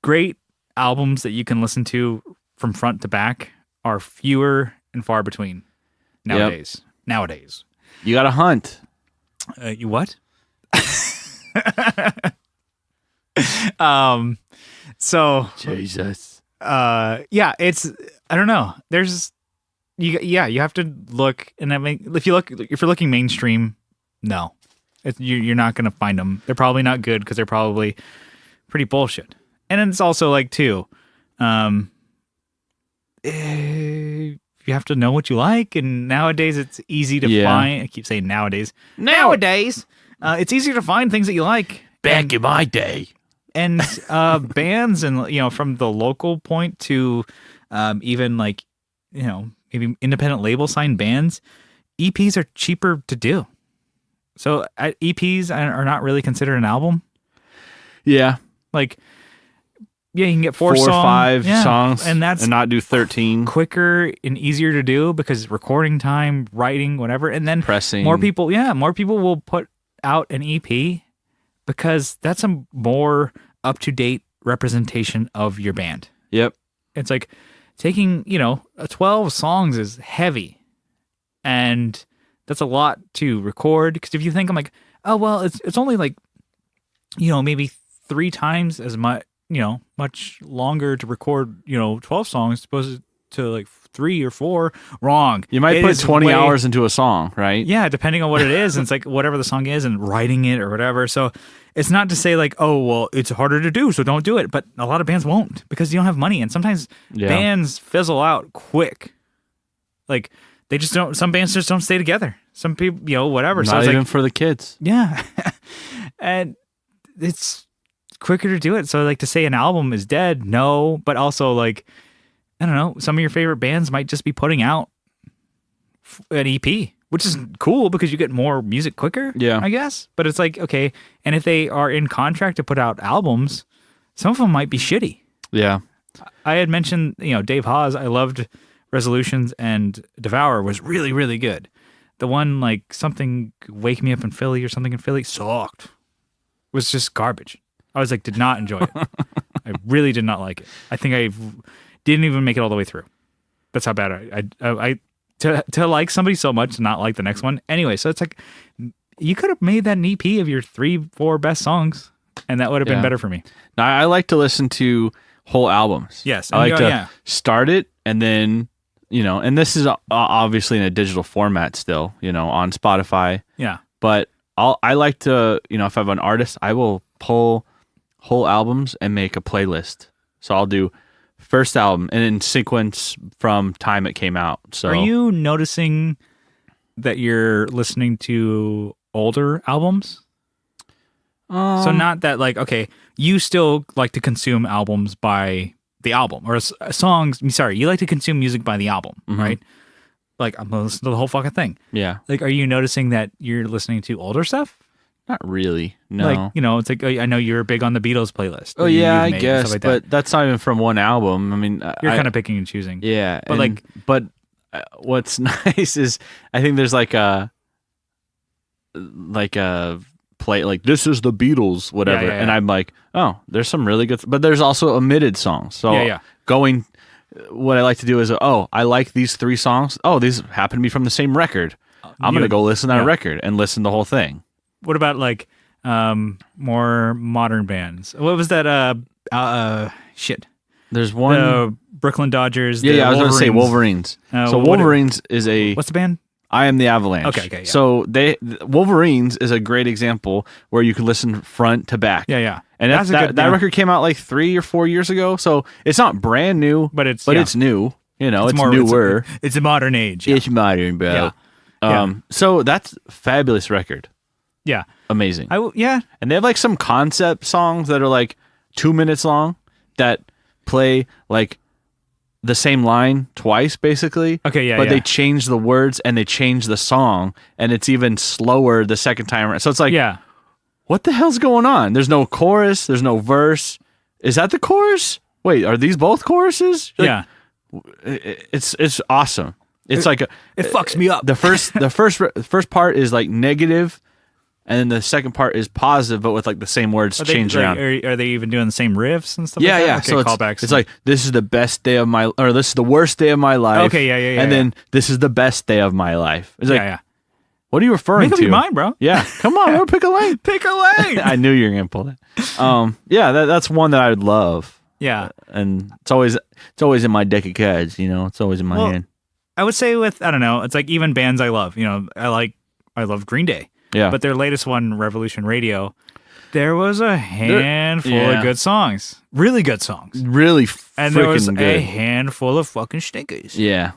great albums that you can listen to from front to back are fewer and far between nowadays. Yep. Nowadays. You got to hunt. You what? So. Jesus. It's, I don't know. There's, you have to look, and I mean, if you're looking mainstream, no, you're not going to find them. They're probably not good because they're probably pretty bullshit. And then it's also like too, you have to know what you like, and nowadays it's easy to find. I keep saying nowadays. It's easier to find things that you like. Back in my day. And bands, and from the local point to even like maybe independent label signed bands, EPs are cheaper to do. So EPs are not really considered an album. Yeah, like you can get four or five songs, and not do 13. Quicker and easier to do because recording time, writing, whatever, and then pressing. More people will put out an EP. Because that's a more up-to-date representation of your band. Yep. It's like taking, 12 songs is heavy. And that's a lot to record. Because if you think, I'm like, oh, well, it's only like, maybe 3 times as much, much longer to record, 12 songs opposed to like 3 or 4. Wrong. You might put 20 hours into a song, right? Yeah, depending on what it is. And it's like whatever the song is and writing it or whatever. So it's not to say like, oh, well, it's harder to do, so don't do it. But a lot of bands won't because you don't have money. And sometimes bands fizzle out quick. Like they just don't, some bands just don't stay together. Some people, whatever. Not so it's even like, for the kids. Yeah. And it's quicker to do it. So like to say an album is dead, no. But also like, I don't know, some of your favorite bands might just be putting out an EP, which is cool because you get more music quicker, I guess. But it's like, okay, and if they are in contract to put out albums, some of them might be shitty. Yeah. I had mentioned, Dave Hawes, I loved Resolutions, and Devour was really, really good. The one, like, something Wake Me Up in Philly or something in Philly sucked. It was just garbage. I was like, did not enjoy it. I really did not like it. I think I didn't even make it all the way through. That's how bad I to like somebody so much to not like the next one. Anyway, so it's like you could have made that an EP of your 3-4 best songs, and that would have been better for me. Now I like to listen to whole albums. Yes, I like to start it and then, and this is obviously in a digital format still, on Spotify. Yeah. But I like to, if I have an artist, I will pull whole albums and make a playlist. So I'll do first album and in sequence from time it came out. So are you noticing that you're listening to older albums? So not that like, okay, you still like to consume albums by the album or songs. Sorry, you like to consume music by the album, right? Like I'm gonna listen to the whole fucking thing. Yeah. Like, are you noticing that you're listening to older stuff? Not really. No. Like, it's like I know you're big on the Beatles playlist. Oh yeah, I guess, like but that's not even from one album. I mean, you're kind of picking and choosing. Yeah, but what's nice is I think there's like a play like this is the Beatles, whatever, and I'm like, oh, there's some really good, but there's also omitted songs. So what I like to do is, I like these 3 songs. Oh, these happen to be from the same record. I'm gonna go listen to that record and listen to the whole thing. What about like more modern bands? What was that? Shit. There's one. The Brooklyn Dodgers. Yeah, I was going to say Wolverines. So Wolverines is a. What's the band? I Am the Avalanche. Okay. Yeah. So Wolverines is a great example where you can listen front to back. Yeah. And that record came out like 3 or 4 years ago. So it's not brand new, but it's new. It's newer. It's a modern age. Yeah. It's modern, bro. So that's a fabulous record. Yeah. Amazing. Yeah. And they have like some concept songs that are like 2 minutes long that play like the same line twice, basically. Okay, yeah. But they change the words and they change the song, and it's even slower the second time around. So it's like, what the hell's going on? There's no chorus. There's no verse. Is that the chorus? Wait, are these both choruses? Like, it's awesome. It's it fucks me up. The first part is like negative, and then the second part is positive, but with like the same words changed around. Are they even doing the same riffs and stuff? Yeah, like that? yeah. Okay, so callbacks. It's like this is the best day of my, or this is the worst day of my life. Okay, yeah. And then this is the best day of my life. It's like, what are you referring to? Make up your mind, bro. Yeah, come on, bro, pick a lane. Pick a lane. I knew you were gonna pull that. That's one that I would love. Yeah, and it's always in my deck of cards. It's always in my hand. I would say I don't know. It's like even bands I love. I love Green Day. Yeah. But their latest one, Revolution Radio, there was a handful of good songs. Really good songs. Really and there was good. A handful of fucking stinkers. Yeah.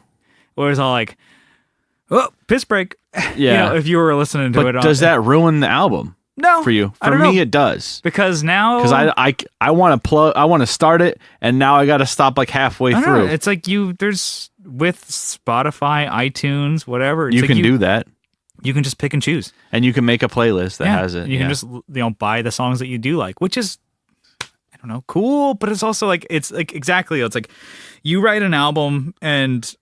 Where it's all like, oh, piss break. Yeah. If you were listening to it. Does that ruin the album? No. For you? For me, it does. Because now. Because I want to start it, and now I got to stop like halfway through. It's like there's with Spotify, iTunes, whatever. You can do that. You can just pick and choose. And you can make a playlist that has it. You can just buy the songs that you do like, which is, I don't know, cool, but it's also like, it's like, exactly, it's like you write an album and,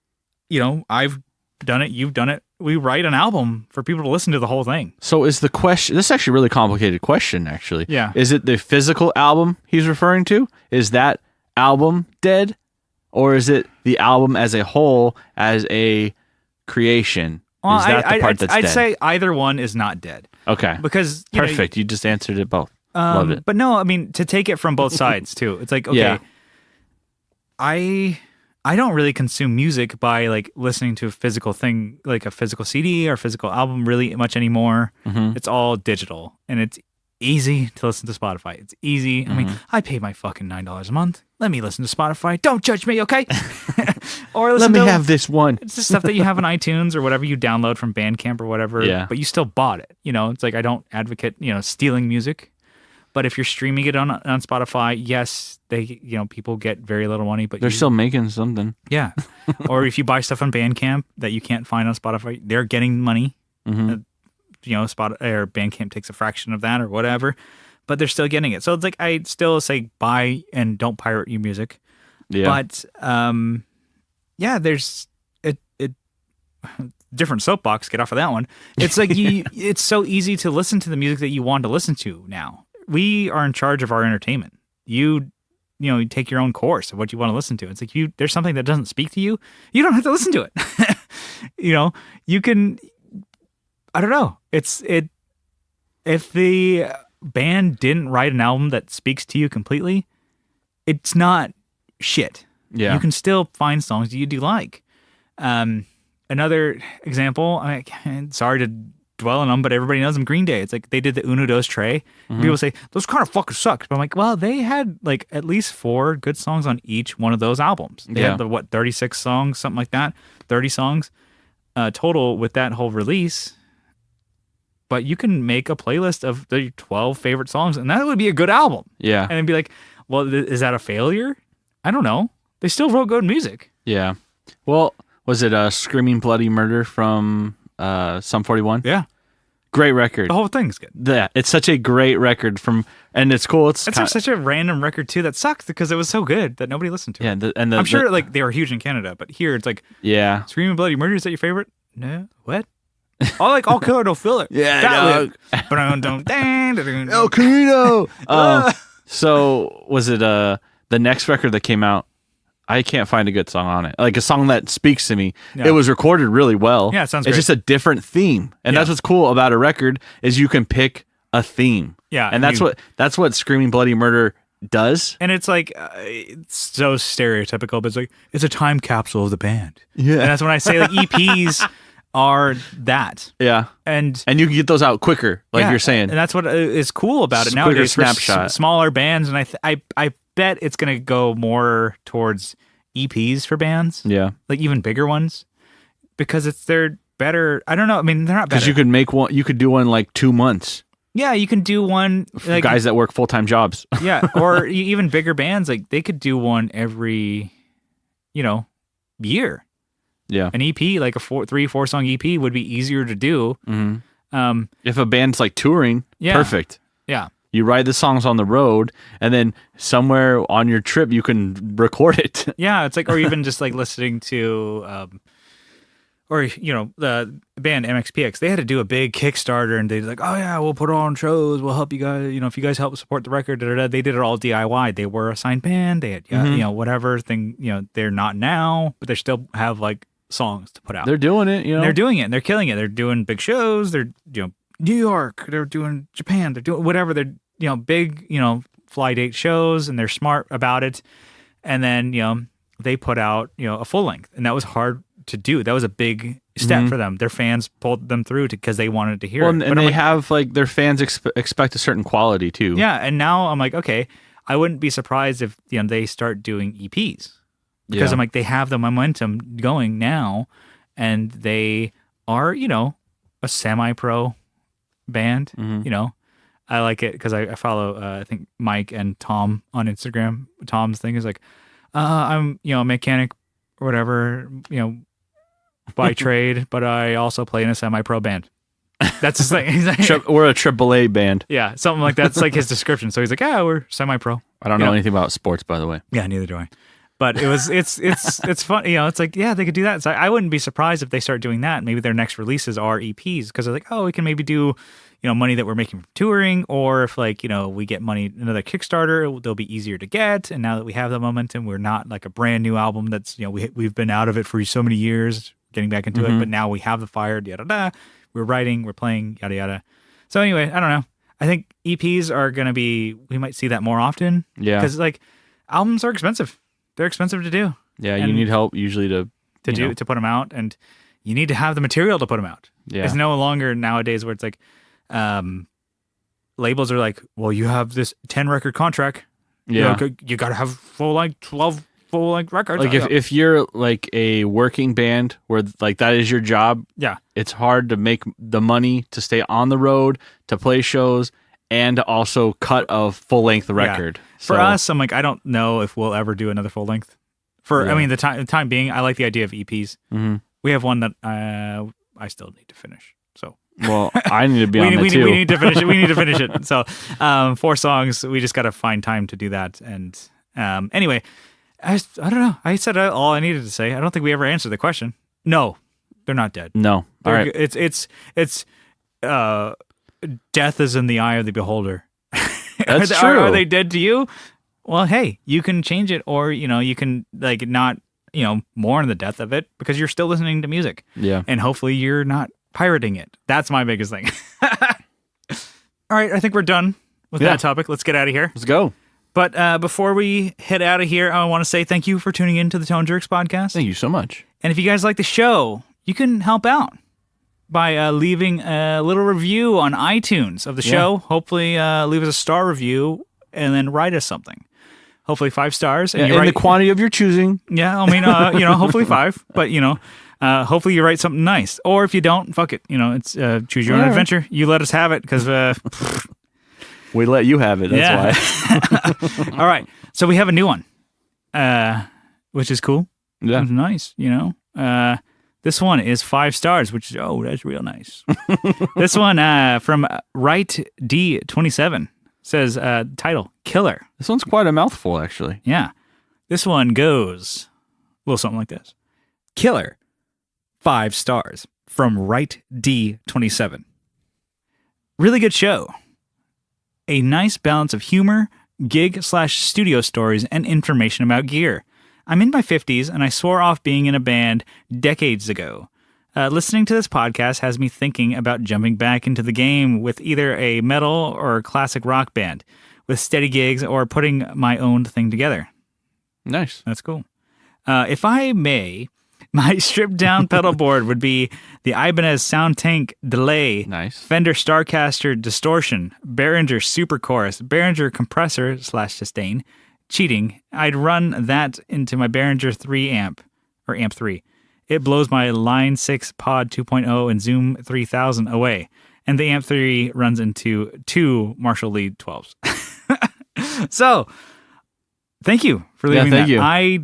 I've done it, you've done it. We write an album for people to listen to the whole thing. So is the question, this is actually a really complicated question, actually. Yeah. Is it the physical album he's referring to? Is that album dead? Or is it the album as a whole, as a creation? Well, is that the part that's dead? I'd say either one is not dead. Okay. Because perfect. You just answered it both. Love it. But no, I mean, to take it from both sides too. It's like, okay, I don't really consume music by like listening to a physical thing, like a physical CD or physical album really much anymore. Mm-hmm. It's all digital, and it's easy to listen to Spotify. It's easy. I mean, I pay my fucking $9 a month. Let me listen to Spotify. Don't judge me, okay? Or let me have this one. It's the stuff that you have on iTunes or whatever you download from Bandcamp or whatever. Yeah. But you still bought it. It's like I don't advocate, stealing music. But if you're streaming it on Spotify, yes, they people get very little money, but they're still making something. Yeah. Or if you buy stuff on Bandcamp that you can't find on Spotify, they're getting money. Mm-hmm. Or Bandcamp takes a fraction of that or whatever, but they're still getting it. So it's like I still say buy and don't pirate your music. Yeah. But there's it different soapbox. Get off of that one. It's like it's so easy to listen to the music that you want to listen to now. We are in charge of our entertainment. You take your own course of what you want to listen to. It's like there's something that doesn't speak to you. You don't have to listen to it. You can. I don't know. If the band didn't write an album that speaks to you completely, it's not shit. Yeah. You can still find songs you do like. Another example, sorry to dwell on them, but everybody knows them, Green Day. It's like they did the Uno Dos Tre. People say, those kind of fucking suck. But I'm like, well, they had like at least 4 good songs on each one of those albums. They had 36 songs, something like that, 30 songs total with that whole release. But you can make a playlist of the 12 favorite songs, and that would be a good album. Yeah. And it'd be like, well, is that a failure? I don't know. They still wrote good music. Yeah. Well, was it Screaming Bloody Murder from Sum 41? Yeah. Great record. The whole thing's good. Yeah, it's such a great record and it's cool. It's such a random record too that sucks because it was so good that nobody listened to it. Yeah, I'm sure like they were huge in Canada, but here it's like, yeah, Screaming Bloody Murder, is that your favorite? No, what? I like All Killer No Filler. Yeah, El Camino. So was it the next record that came out? I can't find a good song on it. Like a song that speaks to me. Yeah. It was recorded really well. Yeah, it sounds great. It's just a different theme. And that's what's cool about a record is you can pick a theme. Yeah. And that's what Screaming Bloody Murder does. And it's like it's so stereotypical, but it's like it's a time capsule of the band. Yeah. And that's when I say like EPs are that. Yeah. And you can get those out quicker, like you're saying. And that's what is cool about it nowadays. Snapshot. For smaller bands, and I bet it's going to go more towards EPs for bands. Yeah. Like even bigger ones. Because they're better. I don't know. I mean, they're not better. Because you could make one, you could do one like 2 months. Yeah, you can do one. Like, guys that work full-time jobs. Yeah. Or even bigger bands, like they could do one every, year. Yeah. An EP, like a 3-4 song EP would be easier to do. Mm-hmm. If a band's like touring, perfect. Yeah. You write the songs on the road, and then somewhere on your trip, you can record it. Yeah, it's like, or even just like listening to, the band MXPX. They had to do a big Kickstarter, and they're like, oh yeah, we'll put on shows. We'll help you guys. If you guys help support the record, they did it all DIY. They were a signed band. They had, whatever thing, they're not now, but they still have like songs to put out. They're doing it, They're doing it, and they're killing it. They're doing big shows. They're, New York, they're doing Japan, they're doing whatever. They're, big, fly date shows, and they're smart about it. And then, they put out, a full length, and that was hard to do. That was a big step for them. Their fans pulled them through because they wanted to hear it. And they have like their fans expect a certain quality too. Yeah. And now I'm like, okay, I wouldn't be surprised if, they start doing EPs because I'm like, they have the momentum going now, and they are, a semi-pro band. I like it because I follow I think Mike and Tom on Instagram. Tom's thing is like, I'm a mechanic or whatever, by trade, but I also play in a semi-pro band. That's his thing. Like, we're a AAA band. Yeah, something like that. It's like his description. So he's like, yeah, we're semi-pro. I don't know anything about sports, by the way. Yeah, neither do I. But it's fun. It's like, yeah, they could do that. So I wouldn't be surprised if they start doing that. Maybe their next releases are EPs because they're like, oh, we can maybe do, money that we're making from touring, or if like, we get money, another Kickstarter, they'll be easier to get. And now that we have the momentum, we're not like a brand new album that's, we've been out of it for so many years, getting back into it, but now we have the fire, yada, yada. We're writing, we're playing, yada, yada. So anyway, I don't know. I think EPs are going to be, we might see that more often. Yeah. Because like albums are expensive. They're expensive to do. Yeah, you need help usually to put them out, and you need to have the material to put them out. Yeah. It's no longer nowadays where it's like labels are like, well, you have this 10 record contract. Yeah. You got to have 12 full-length records. Like if you're like a working band where like that is your job, it's hard to make the money to stay on the road, to play shows, and to also cut a full-length record. For us, I'm like, I don't know if we'll ever do another full-length. I mean, the time being, I like the idea of EPs. Mm-hmm. We have one that I still need to finish. So, well, I need to be on that too. We need to finish it. We need to finish it. So, 4 songs. We just got to find time to do that. And anyway, I don't know. I said all I needed to say. I don't think we ever answered the question. No, they're not dead. No, all right. It's death is in the eye of the beholder. That's true. Are they dead to you? Well, hey, you can change it, or you can like not mourn the death of it because you're still listening to music. Yeah, and hopefully you're not pirating it. That's my biggest thing. All right, I think we're done with that topic. Let's get out of here. Let's go. But before we head out of here, I want to say thank you for tuning in to the Tone Jerks podcast. Thank you so much. And if you guys like the show, you can help out by leaving a little review on iTunes of the show. Hopefully leave us a star review and then write us something. Hopefully 5 stars. And the quantity of your choosing. Yeah, I mean, hopefully 5. But, hopefully you write something nice. Or if you don't, fuck it. It's choose your own adventure. You let us have it because... we let you have it. That's why. All right. So we have a new one, which is cool. Yeah. It's nice, This one is 5 stars, which is, that's real nice. This one from Right D27 says, title, Killer. This one's quite a mouthful, actually. Yeah. This one goes a little something like this. Killer, 5 stars from Right D27. Really good show. A nice balance of humor, gig/studio stories, and information about gear. I'm in my 50s, and I swore off being in a band decades ago. Listening to this podcast has me thinking about jumping back into the game with either a metal or classic rock band, with steady gigs or putting my own thing together. Nice. That's cool. If I may, my stripped-down pedal board would be the Ibanez Sound Tank Delay, nice. Fender Starcaster Distortion, Behringer Super Chorus, Behringer Compressor /Sustain. Cheating. I'd run that into my Behringer 3 amp, or amp 3. It blows my Line 6 Pod 2.0 and Zoom 3000 away. And the amp 3 runs into 2 Marshall Lead 12s. So, thank you for leaving that. You. I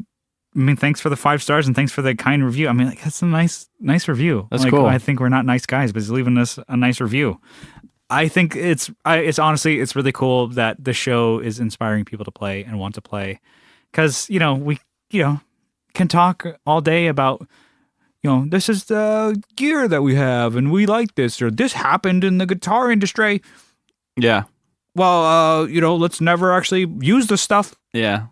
mean, thanks for the 5 stars and thanks for the kind review. I mean, that's a nice review. That's cool. I think we're not nice guys, but he's leaving us a nice review. I think it's honestly, it's really cool that the show is inspiring people to play and want to play. Because, we, can talk all day about, this is the gear that we have and we like this, or this happened in the guitar industry. Yeah. Well, let's never actually use the stuff. Yeah.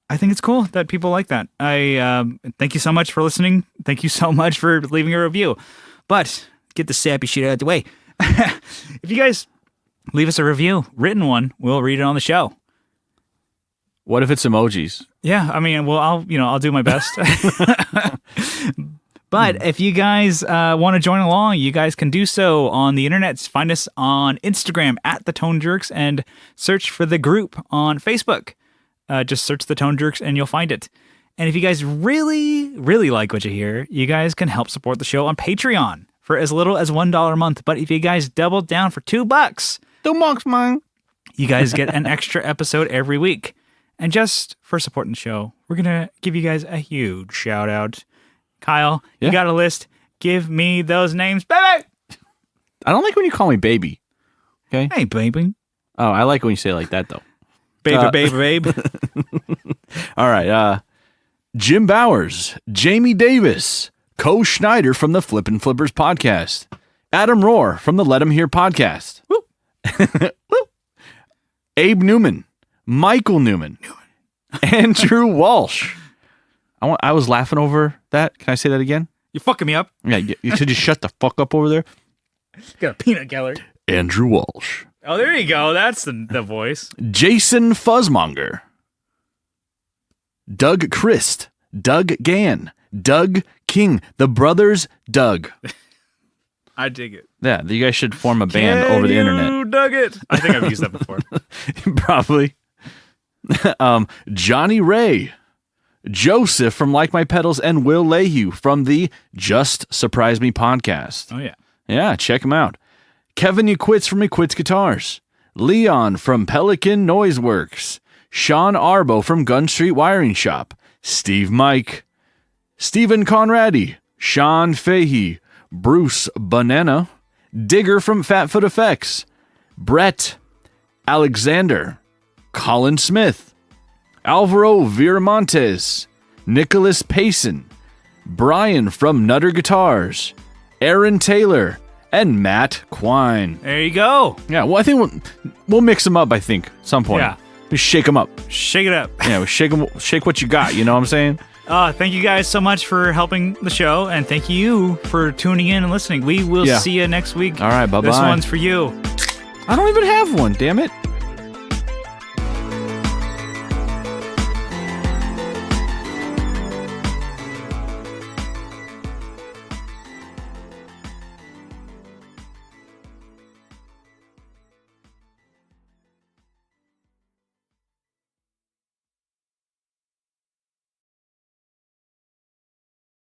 I think it's cool that people like that. I thank you so much for listening. Thank you so much for leaving a review. But get the sappy shit out of the way. If you guys leave us a review, written one, we'll read it on the show. What if it's emojis? Yeah, I mean, well, I'll do my best. But if you guys want to join along, you guys can do so on the internet. Find us on Instagram at The Tone Jerks and search for the group on Facebook. Just search The Tone Jerks and you'll find it. And if you guys really, really like what you hear, you guys can help support the show on Patreon for as little as $1 a month. But if you guys double down for $2, $2, man, you guys get an extra episode every week. And just for supporting the show, we're going to give you guys a huge shout out. Kyle, you got a list. Give me those names, baby. I don't like when you call me baby. Okay. Hey, baby. Oh, I like when you say it like that, though. Babe. All right. Jim Bowers, Jamie Davis, Co Schneider from the Flippin' Flippers podcast, Adam Rohr from the Let 'Em Hear podcast, Woo. Woo. Abe Newman, Michael Newman, Andrew Walsh. I was laughing over that. Can I say that again? You're fucking me up. Yeah, you should just shut the fuck up over there. Got a peanut gallery. Andrew Walsh. Oh, there you go. That's the voice. Jason Fuzzmonger. Doug Christ. Doug Gann. Doug King. The Brothers Doug. I dig it. Yeah, you guys should form a band over the internet. Dug it. I think I've used that before. Probably. Johnny Ray. Joseph from Like My Pedals and Will Lehue from the Just Surprise Me podcast. Oh, yeah. Yeah, check him out. Kevin Equits from Equits Guitars. Leon from Pelican Noise Works. Sean Arbo from Gun Street Wiring Shop. Steve Mike. Stephen Conradi. Sean Fahey. Bruce Banana. Digger from Fatfoot Effects. Brett. Alexander. Colin Smith. Alvaro Viramontes, Nicholas Payson, Brian from Nutter Guitars, Aaron Taylor, and Matt Quine. There you go. Yeah, well, I think we'll mix them up, I think, at some point. Yeah. Just shake them up. Shake it up. Yeah, shake what you got, you know what I'm saying? Thank you guys so much for helping the show, and thank you for tuning in and listening. We will see you next week. All right, bye-bye. This one's for you. I don't even have one, damn it.